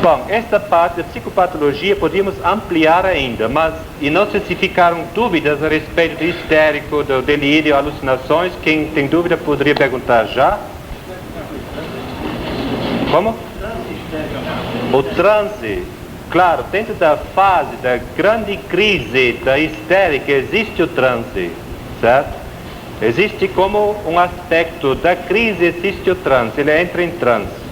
Bom, esta parte da psicopatologia podíamos ampliar ainda, mas e não sei se ficaram dúvidas a respeito do histérico, do delírio, alucinações. Quem tem dúvida poderia perguntar já. Como? O transe. Claro, dentro da fase da grande crise da histérica existe o transe, certo? Existe como um aspecto da crise, existe o transe, ele entra em transe.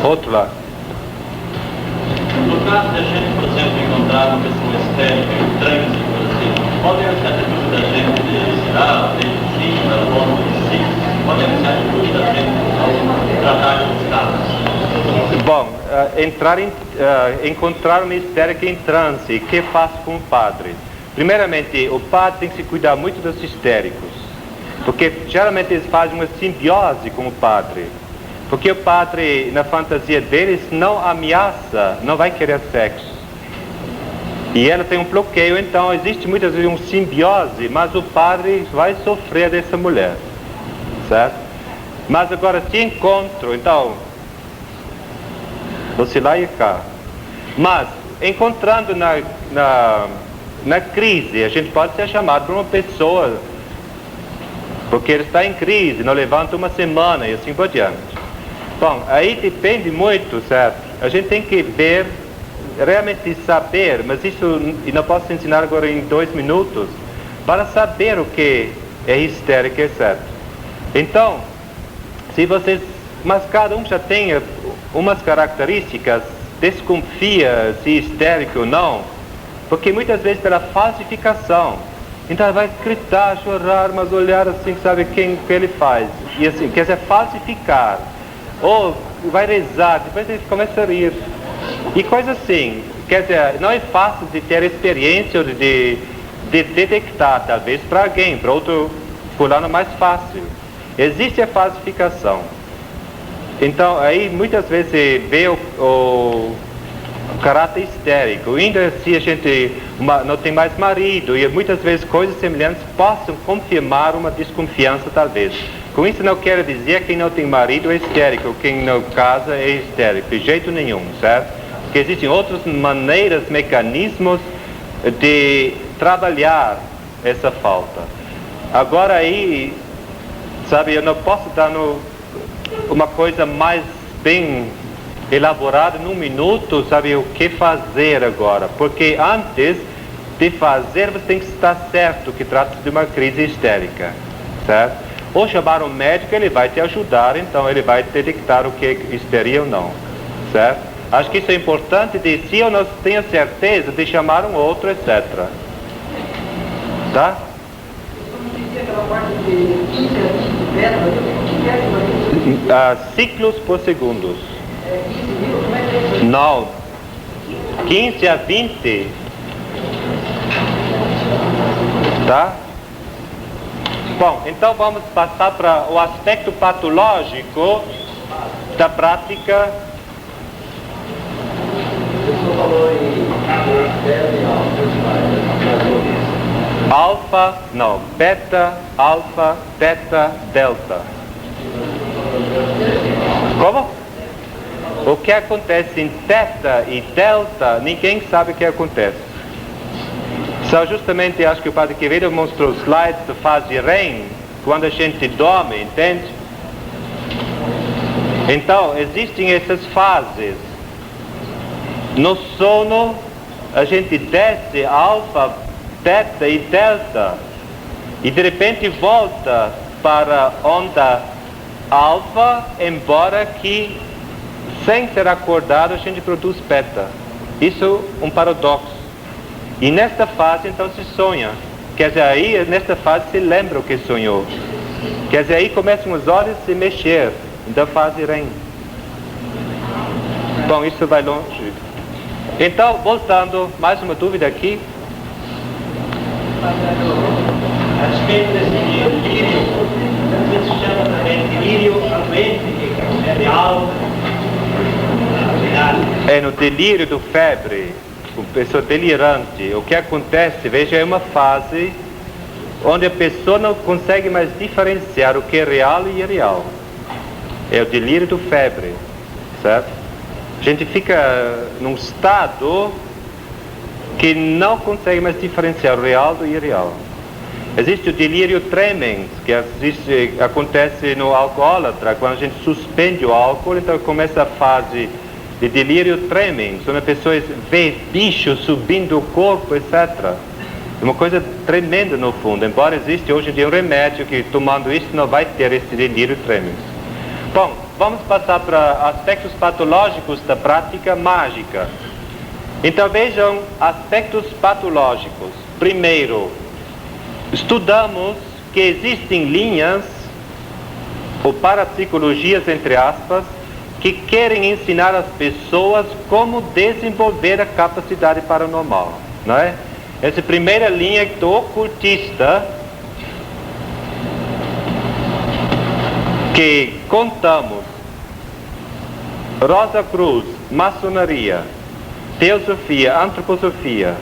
Outro lá. No caso da gente, por exemplo, encontrar uma pessoa histérica em transe, por assim, pode ser a atitude da gente de tirar, de si, da forma de si, pode ser a atitude da gente ao tratar com os casos. Bom, encontrar uma histérica em transe, o que faz com o padre? Primeiramente, o padre tem que se cuidar muito dos histéricos, porque geralmente eles fazem uma simbiose com o padre. Porque o padre, na fantasia deles, não ameaça, não vai querer sexo. E ela tem um bloqueio, então existe muitas vezes uma simbiose, mas o padre vai sofrer dessa mulher, certo? Mas agora, se encontro, então, você lá e cá. Mas, encontrando na crise, a gente pode ser chamado por uma pessoa, porque ele está em crise, não levanta uma semana e assim por diante. Bom, aí depende muito, certo? A gente tem que ver, realmente saber, mas isso eu não posso ensinar agora em 2 minutos, para saber o que é histérico, certo? Então, se vocês, mas cada um já tem umas características, desconfia se histérico ou não, porque muitas vezes pela falsificação, então ele vai gritar, chorar, mas olhar assim, sabe quem que ele faz, e assim, quer dizer, falsificar. Ou vai rezar, depois ele começa a rir. E coisa assim, quer dizer, não é fácil de ter experiência de detectar, talvez para alguém, para outro fulano mais fácil. Existe a falsificação. Então, aí muitas vezes você vê o caráter histérico. Ainda se a gente não tem mais marido, e muitas vezes coisas semelhantes possam confirmar uma desconfiança, talvez. Com isso não quero dizer que quem não tem marido é histérico, quem não casa é histérico, de jeito nenhum, certo? Porque existem outras maneiras, mecanismos de trabalhar essa falta. Agora aí, sabe, eu não posso dar uma coisa mais bem elaborada num minuto, sabe, o que fazer agora. Porque antes de fazer, você tem que estar certo que trata-se de uma crise histérica, certo? Ou chamar um médico, ele vai te ajudar, então ele vai detectar o que é histeria ou não, certo? Acho que isso é importante, de se eu não tenho certeza, de chamar um outro, etc. Tá? Ciclos por segundos. Não. 15 a 20. Tá? Bom, então vamos passar para o aspecto patológico da prática. Alfa, não, beta, alfa, teta, delta. Como? O que acontece em teta e delta, ninguém sabe o que acontece. Só justamente, acho que o Padre Quevedo mostrou slides da fase REM, quando a gente dorme, entende? Então, existem essas fases. No sono, a gente desce alfa, teta e delta, e de repente volta para a onda alfa, embora que, sem ser acordado, a gente produz beta. Isso é um paradoxo. E nesta fase, então, se sonha. Quer dizer, aí, nesta fase, se lembra o que sonhou. Quer dizer, aí começam os olhos a se mexer, da fase REM. Bom, isso vai longe. Então, voltando, mais uma dúvida aqui. A respeito desse delírio, também se chama também delírio anuente, que é de alta. É no delírio do febre, uma pessoa delirante. O que acontece, veja, é uma fase onde a pessoa não consegue mais diferenciar o que é real e irreal. É o delírio do febre, certo? A gente fica num estado que não consegue mais diferenciar o real do irreal. Existe o delírio tremens, que acontece no alcoólatra, quando a gente suspende o álcool, então começa a fase de delírio tremens, onde a pessoa vê bichos subindo o corpo, etc. É uma coisa tremenda no fundo, embora exista hoje em dia um remédio que tomando isso não vai ter esse delírio tremens. Bom, vamos passar para aspectos patológicos da prática mágica. Então vejam aspectos patológicos. Primeiro, estudamos que existem linhas, ou parapsicologias entre aspas, que querem ensinar as pessoas como desenvolver a capacidade paranormal, não é? Essa primeira linha do ocultista, que contamos Rosa Cruz, maçonaria, teosofia, antroposofia,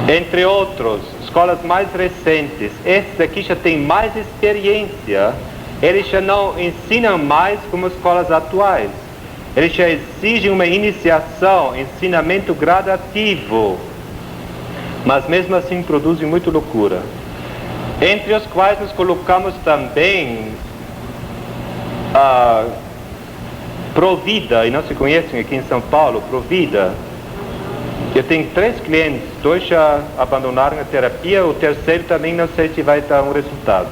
entre outros, escolas mais recentes, esses aqui já têm mais experiência, eles já não ensinam mais como escolas atuais, eles já exigem uma iniciação, ensinamento gradativo, mas mesmo assim produzem muita loucura. Entre os quais nós colocamos também a Provida, e não se conhecem aqui em São Paulo, Provida. Eu tenho 3 clientes, 2 já abandonaram a terapia, o terceiro também não sei se vai dar um resultado.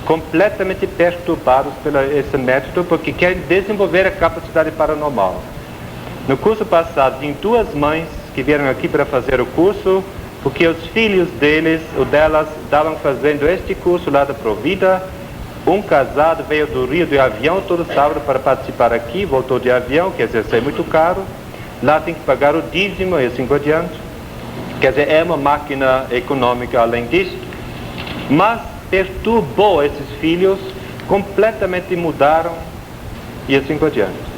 Completamente perturbados por esse método, porque querem desenvolver a capacidade paranormal. No curso passado, tem 2 mães que vieram aqui para fazer o curso, porque os filhos delas estavam fazendo este curso lá da Provida. Um casado veio do Rio de avião todo sábado para participar aqui, voltou de avião, quer dizer, isso é muito caro. lá tem que pagar o dízimo e assim por diante. Quer dizer, é uma máquina econômica além disso, mas perturbou esses filhos, completamente mudaram e assim por diante.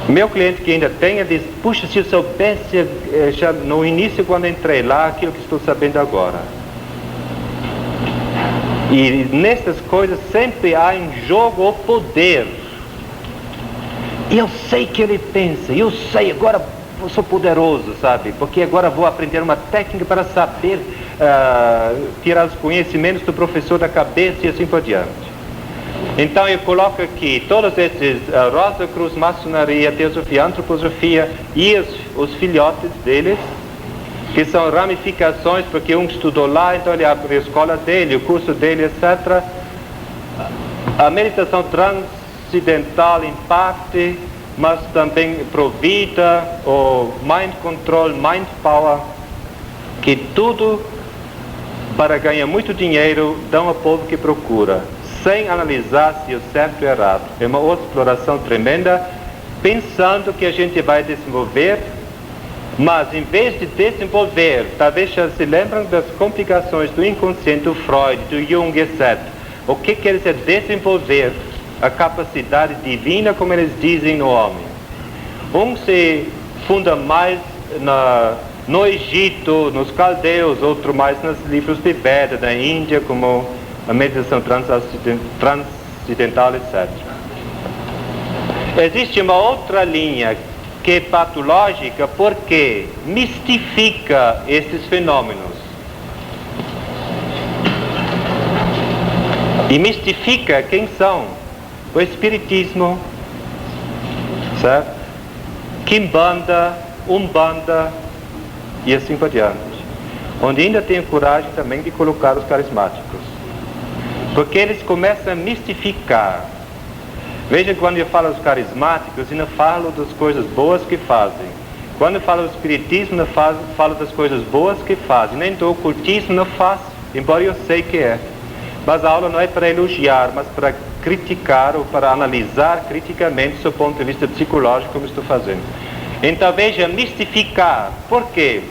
Meu cliente que ainda tem, ele diz, puxa, se eu soubesse já no início quando entrei lá, aquilo que estou sabendo agora. E nessas coisas sempre há em jogo o poder. E eu sei que ele pensa, eu sei, agora eu sou poderoso, sabe? Porque agora vou aprender uma técnica para saber tirar os conhecimentos do professor da cabeça e assim por diante. Então eu coloco aqui todos esses Rosa Cruz, maçonaria, teosofia, antroposofia e os filhotes deles, que são ramificações, porque um estudou lá, então ele abre a escola dele, o curso dele, etc. A meditação transcendental em parte, mas também provida, o mind control, mind power, que tudo para ganhar muito dinheiro dão ao povo que procura, sem analisar se é certo ou errado. É uma outra exploração tremenda, pensando que a gente vai desenvolver, mas em vez de desenvolver, talvez já se lembram das complicações do inconsciente do Freud, do Jung, etc. O que quer dizer desenvolver? A capacidade divina, como eles dizem, no homem. Um se funda mais no Egito, nos caldeus, outro mais nos livros de Veda, na Índia, como a meditação transcendental, etc. Existe uma outra linha que é patológica porque mistifica esses fenômenos. E mistifica quem são? O Espiritismo, certo? Quimbanda, Umbanda e assim por diante. Onde ainda tem coragem também de colocar os carismáticos. Porque eles começam a mistificar. Veja, quando eu falo dos carismáticos, eu não falo das coisas boas que fazem. Quando eu falo do espiritismo, eu falo das coisas boas que fazem. Nem do ocultismo não faço, embora eu sei que é. Mas a aula não é para elogiar, mas para criticar ou para analisar criticamente do seu ponto de vista psicológico, como estou fazendo. Então veja, mistificar. Por quê?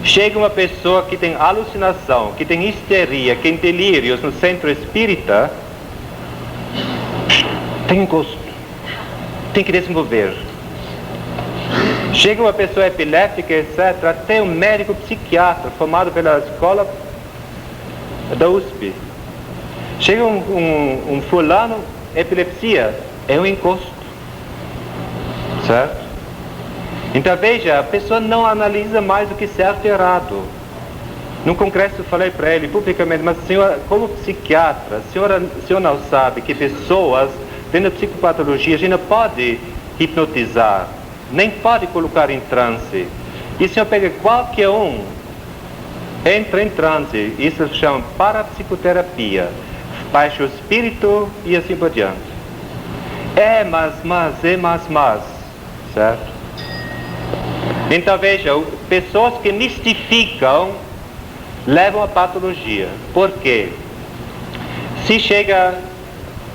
Chega uma pessoa que tem alucinação, que tem histeria, que tem delírios no centro espírita, tem encosto, tem que desenvolver. Chega uma pessoa epiléptica, etc., até um médico psiquiatra formado pela escola da USP. Chega um fulano, epilepsia, é um encosto, certo? Então veja, a pessoa não analisa mais o que é certo e errado. No congresso eu falei para ele publicamente, mas senhor, como psiquiatra, o senhor não sabe que pessoas tendo psicopatologia, a gente não pode hipnotizar, nem pode colocar em transe. E o senhor pega qualquer um, entra em transe, isso se chama parapsicoterapia, baixa o espírito e assim por diante. Mas, certo? Então veja, pessoas que mistificam levam a patologia. Por quê? Se chega,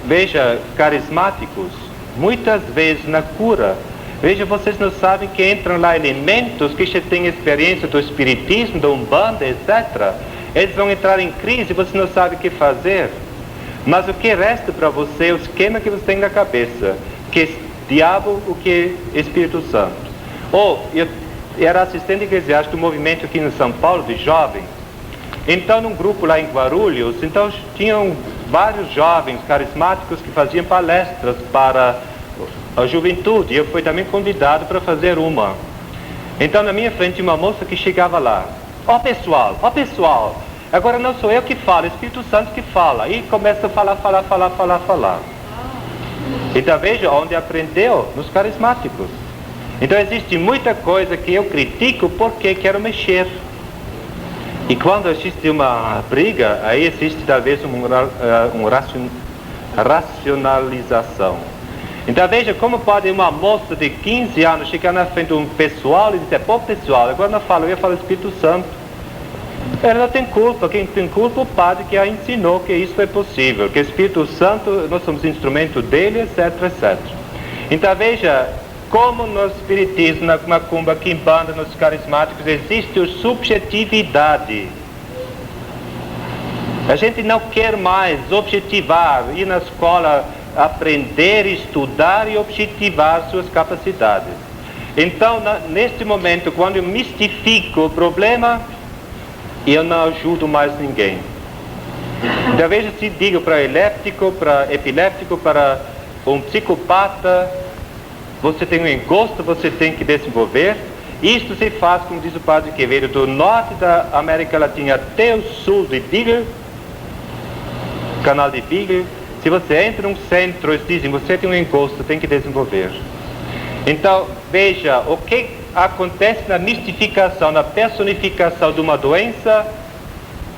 veja, carismáticos, muitas vezes na cura, veja, vocês não sabem que entram lá elementos que já têm experiência do espiritismo, da Umbanda, etc. Eles vão entrar em crise e você não sabe o que fazer. Mas o que resta para você é o esquema que você tem na cabeça, que é diabo, o que é Espírito Santo. Eu era assistente eclesiástico do movimento aqui em São Paulo, de jovens. Então, num grupo lá em Guarulhos, então tinham vários jovens carismáticos que faziam palestras para a juventude. Eu fui também convidado para fazer uma. Então, na minha frente, uma moça que chegava lá. Ó pessoal, agora não sou eu que falo, é o Espírito Santo que fala. E começa a falar. Então, veja onde aprendeu, nos carismáticos. Então, existe muita coisa que eu critico porque quero mexer. E quando existe uma briga, aí existe talvez uma racionalização. Então veja como pode uma moça de 15 anos chegar na frente de um pessoal e dizer, pô pessoal, agora não falo, eu falo Espírito Santo. Ela não tem culpa, quem tem culpa é o padre que a ensinou que isso é possível, que o Espírito Santo, nós somos instrumento dele, etc, etc. Então veja, como no espiritismo, na macumba, quimbanda, nos carismáticos, existe a subjetividade. A gente não quer mais objetivar, ir na escola, aprender, estudar e objetivar suas capacidades. Então, neste momento, quando eu mistifico o problema, eu não ajudo mais ninguém. Então, veja se digo para epiléptico, para um psicopata, você tem um encosto, você tem que desenvolver. Isto se faz, como diz o padre Quevedo, do norte da América Latina até o sul de Beagle, canal de Beagle. Se você entra num centro, eles dizem, você tem um encosto, tem que desenvolver. Então, veja, o que acontece na mistificação, na personificação de uma doença,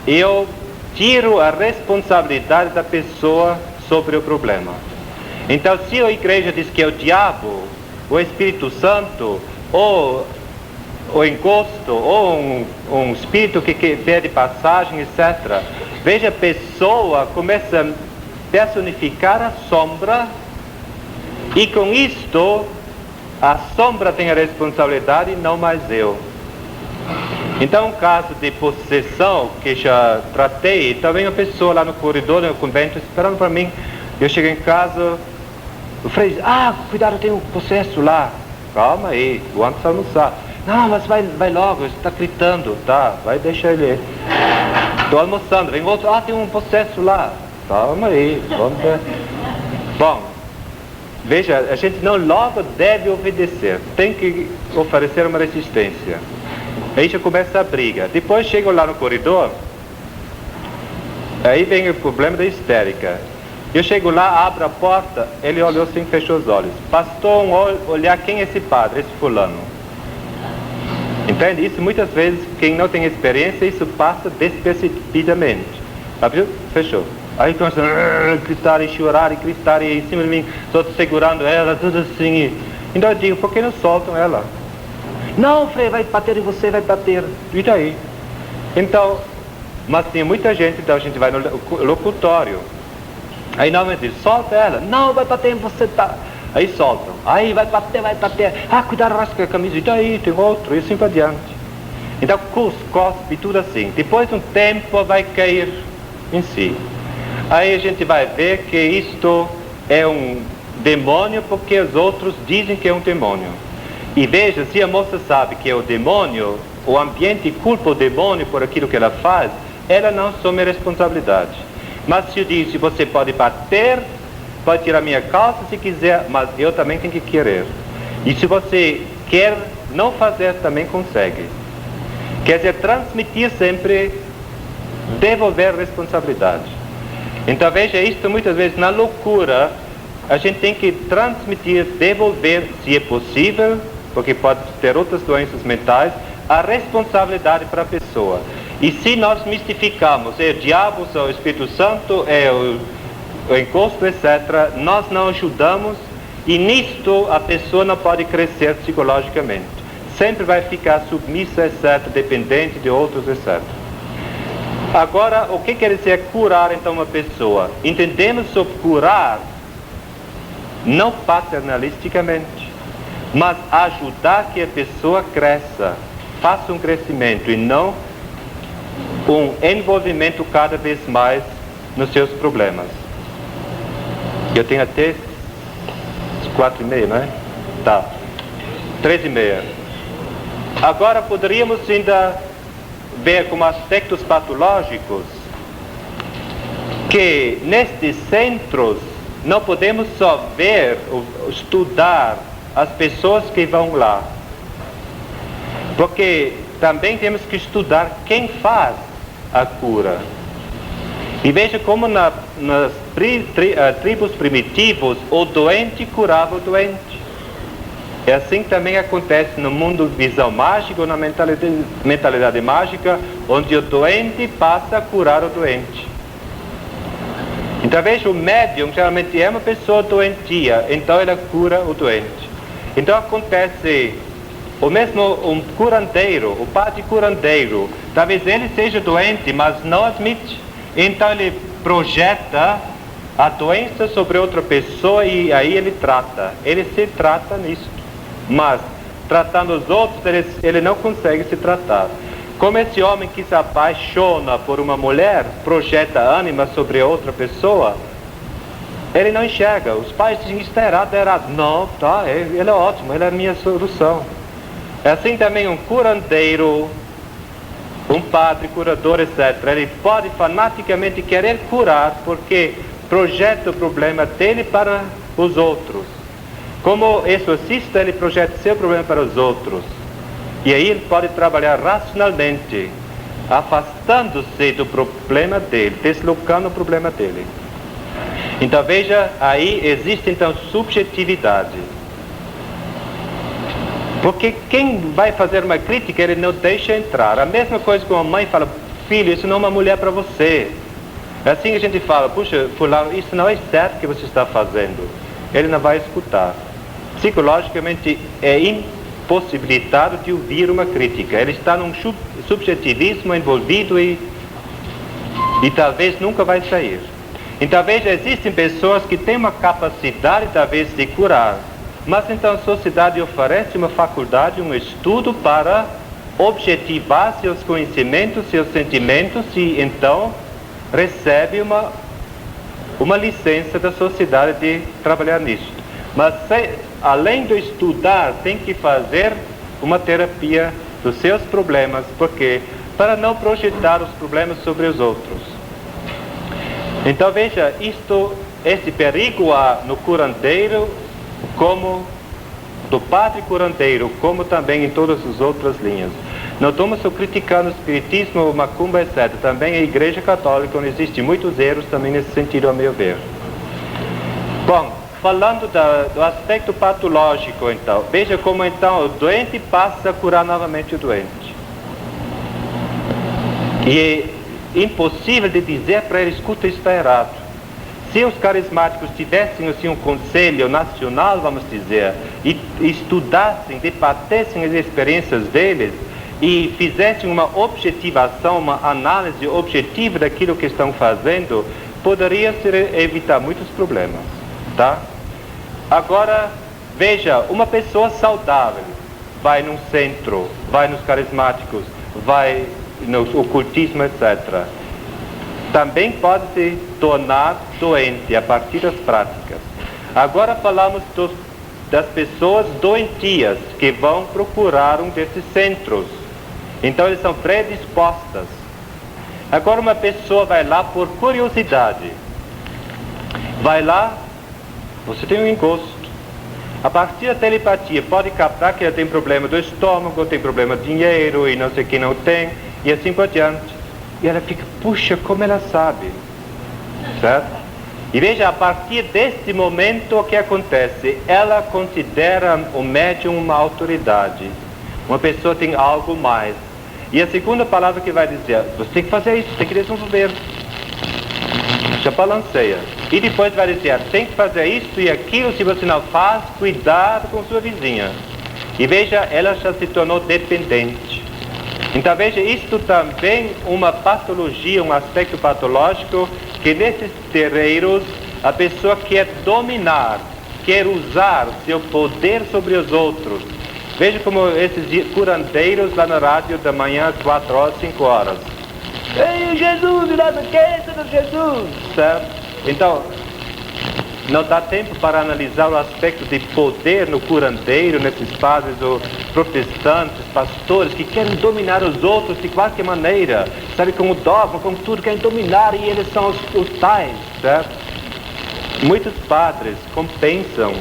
eu tiro a responsabilidade da pessoa sobre o problema. Então, se a igreja diz que é o diabo, o Espírito Santo, ou o encosto, ou um espírito que pede passagem, etc., veja, a pessoa começa a personificar a sombra, e com isto, a sombra tem a responsabilidade e não mais eu. Então, um caso de possessão que já tratei, também uma pessoa lá no corredor, no convento, esperando para mim. Eu cheguei em casa, o frei diz, cuidado, tem um possesso lá. Calma aí, vamos almoçar. Não, mas vai logo, está gritando, tá, vai deixar ele. Estou almoçando, vem outro, tem um possesso lá. Calma aí, vamos ver. Bom, veja, a gente não logo deve obedecer, tem que oferecer uma resistência. Aí já começa a briga. Depois chego lá no corredor, aí vem o problema da histérica. Eu chego lá, abro a porta, ele olhou assim, fechou os olhos. Bastou olhar quem é esse padre, esse fulano. Entende? Isso muitas vezes, quem não tem experiência, isso passa despercebidamente. Abriu, fechou. Aí começa a gritar e chorar e gritar e em cima de mim, estou segurando ela, tudo assim. Então eu digo, por que não soltam ela? Não, Frei, vai bater em você, vai bater. E daí? Então, mas tem muita gente, então a gente vai no locutório. Aí normalmente diz, solta ela. Não, vai bater em você, tá. Aí soltam. Aí vai bater. Cuidado, rasga a camisa. E daí, tem outro, e assim para diante. Então, cospe, tudo assim. Depois de um tempo vai cair em si. Aí a gente vai ver que isto é um demônio, porque os outros dizem que é um demônio. E veja, se a moça sabe que é o demônio, o ambiente culpa o demônio por aquilo que ela faz, ela não assume a responsabilidade. Mas se eu disse, você pode bater, pode tirar minha calça se quiser, mas eu também tenho que querer. E se você quer não fazer, também consegue. Quer dizer, transmitir sempre, devolver responsabilidade. Então veja, isto muitas vezes na loucura, a gente tem que transmitir, devolver, se é possível, porque pode ter outras doenças mentais, a responsabilidade para a pessoa. E se nós mistificamos, é o diabo, é o Espírito Santo, é o encosto, etc., nós não ajudamos, e nisto a pessoa não pode crescer psicologicamente. Sempre vai ficar submissa, etc., dependente de outros, etc. Agora, o que quer dizer curar então uma pessoa? Entendemos sobre curar não paternalisticamente, mas ajudar que a pessoa cresça, faça um crescimento e não um envolvimento cada vez mais nos seus problemas. Eu tenho até 4h30, não é? Tá. 3h30. Agora poderíamos ainda ver como aspectos patológicos que nestes centros não podemos só ver ou estudar as pessoas que vão lá, porque também temos que estudar quem faz a cura. E veja como nas tribos primitivos o doente curava o doente. É assim que também acontece no mundo de visão mágica ou na mentalidade mágica, onde o doente passa a curar o doente. Então veja, o médium geralmente é uma pessoa doentia, então ela cura o doente. Então acontece o mesmo um curandeiro, o padre curandeiro, talvez ele seja doente, mas não admite. Então ele projeta a doença sobre outra pessoa e aí ele trata. Ele se trata nisso. mas tratando os outros, ele não consegue se tratar. Como esse homem que se apaixona por uma mulher, projeta ânima sobre outra pessoa, ele não enxerga. Os pais dizem, isso está errado, Não, tá, ele é ótimo, ele é a minha solução. É assim também um curandeiro, um padre, curador, etc. Ele pode fanaticamente querer curar, porque projeta o problema dele para os outros. Como exorcista, ele projeta seu problema para os outros. E aí ele pode trabalhar racionalmente, afastando-se do problema dele, deslocando o problema dele. Então veja, aí existe então subjetividade. Porque quem vai fazer uma crítica, ele não deixa entrar. A mesma coisa que uma mãe fala, filho, isso não é uma mulher para você. Assim a gente fala, puxa, fulano, isso não é certo que você está fazendo. Ele não vai escutar. Psicologicamente é impossibilitado de ouvir uma crítica. Ele está num subjetivismo envolvido e talvez nunca vai sair. Então veja, existem pessoas que têm uma capacidade talvez de curar, mas então a sociedade oferece uma faculdade, um estudo para objetivar seus conhecimentos, seus sentimentos e então recebe uma licença da sociedade de trabalhar nisso. Mas além de estudar, tem que fazer uma terapia dos seus problemas, porque para não projetar os problemas sobre os outros. Então veja, esse perigo há no curandeiro, como do padre curandeiro, como também em todas as outras linhas. Não estamos só criticando o espiritismo, o macumba, etc. Também a Igreja Católica, onde existem muitos erros também nesse sentido, a meu ver. Bom, falando do aspecto patológico, então, veja como então o doente passa a curar novamente o doente. E é impossível de dizer para ele, escuta, isso está errado. Se os carismáticos tivessem assim um conselho nacional, vamos dizer, e estudassem, debatessem as experiências deles e fizessem uma objetivação, uma análise objetiva daquilo que estão fazendo, poderia-se evitar muitos problemas, tá? Agora, veja, uma pessoa saudável vai num centro, vai nos carismáticos, vai no ocultismo, etc. Também pode se tornar doente a partir das práticas. Agora falamos das pessoas doentias que vão procurar um desses centros. Então eles são predispostas. Agora uma pessoa vai lá por curiosidade. Vai lá, você tem um encosto. A partir da telepatia pode captar que ela tem problema do estômago, tem problema de dinheiro e não sei o que não tem, e assim por diante. E ela fica, puxa, como ela sabe, certo? E veja, a partir desse momento o que acontece? Ela considera o médium uma autoridade. Uma pessoa tem algo mais. E a segunda palavra que vai dizer, você tem que fazer isso, tem que desenvolver. Já balanceia. E depois vai dizer, tem que fazer isso e aquilo, se você não faz, cuidado com sua vizinha. E veja, ela já se tornou dependente. Então veja, isto também uma patologia, um aspecto patológico, que nesses terreiros a pessoa quer dominar, quer usar seu poder sobre os outros. Veja como esses curandeiros lá na rádio da manhã às 4 horas, 5 horas. Ei, Jesus, não esqueça do Jesus! Certo? Então, não dá tempo para analisar o aspecto de poder no curandeiro, nesses padres ou protestantes, pastores, que querem dominar os outros de qualquer maneira, sabe, com o dogma, com tudo, querem dominar e eles são os tais, certo? Muitos padres compensam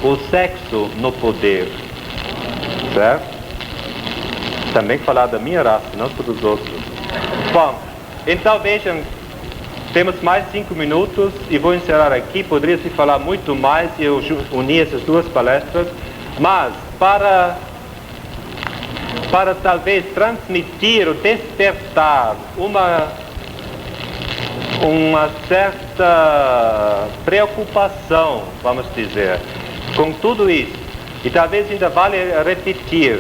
o sexo no poder, certo? Também falar da minha raça, não dos outros. Bom, então vejam, temos mais 5 minutos e vou encerrar aqui. Poderia se falar muito mais e eu uni essas duas palestras, mas para talvez transmitir ou despertar uma certa preocupação, vamos dizer, com tudo isso. E talvez ainda vale repetir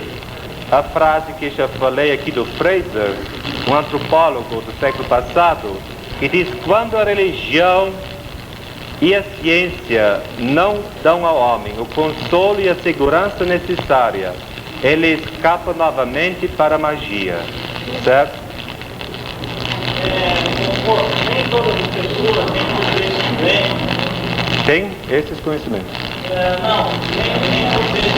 a frase que já falei aqui do Fraser, um antropólogo do século passado, que diz, quando a religião e a ciência não dão ao homem o consolo e a segurança necessária, ele escapa novamente para a magia, certo? Nem todas as pessoas têm conhecimento. Tem esses conhecimentos? Não, nem todos eles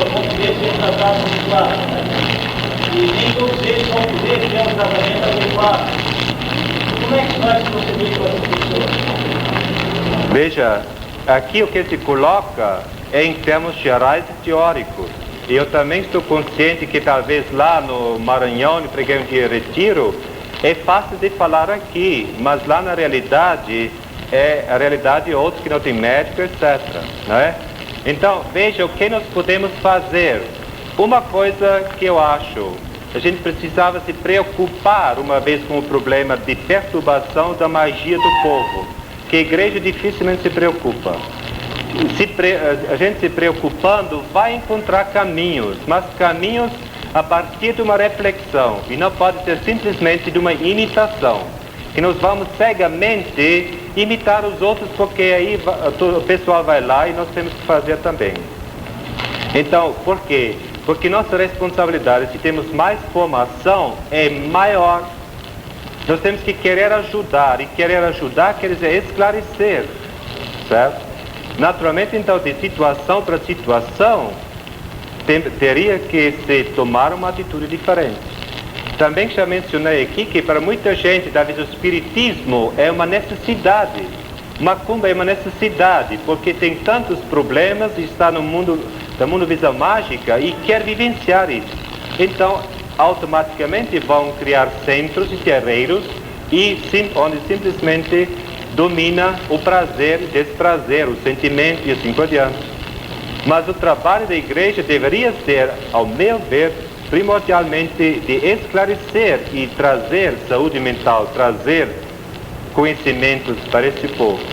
vão poder ser tratados adequado, né? E nem todos eles vão poder ter um tratamento adequado. Como é que vai se proceder com essas pessoas? Veja, aqui o que se coloca é em termos gerais e teóricos. E eu também estou consciente que talvez lá no Maranhão, no programa de retiro, é fácil de falar aqui, mas lá na realidade, a realidade é outra que não tem médico, etc. Não é? Então, veja o que nós podemos fazer. Uma coisa que eu acho, a gente precisava se preocupar uma vez com o problema de perturbação da magia do povo, que a igreja dificilmente se preocupa. A gente se preocupando vai encontrar caminhos, mas caminhos a partir de uma reflexão, e não pode ser simplesmente de uma imitação, que nós vamos cegamente imitar os outros, porque aí o pessoal vai lá e nós temos que fazer também. Então, por quê? Porque nossa responsabilidade, se temos mais formação, é maior. Nós temos que querer ajudar, e querer ajudar quer dizer esclarecer, certo? Naturalmente, então, de situação para situação, teria que se tomar uma atitude diferente. Também já mencionei aqui que para muita gente, talvez o espiritismo é uma necessidade. Macumba é uma necessidade, porque tem tantos problemas e está no mundo da visão mágica e quer vivenciar isso. Então, automaticamente vão criar centros e terreiros onde simplesmente domina o prazer e desprazer, o sentimento e assim por diante. Mas o trabalho da igreja deveria ser, ao meu ver, primordialmente de esclarecer e trazer saúde mental, trazer conhecimentos para esse povo.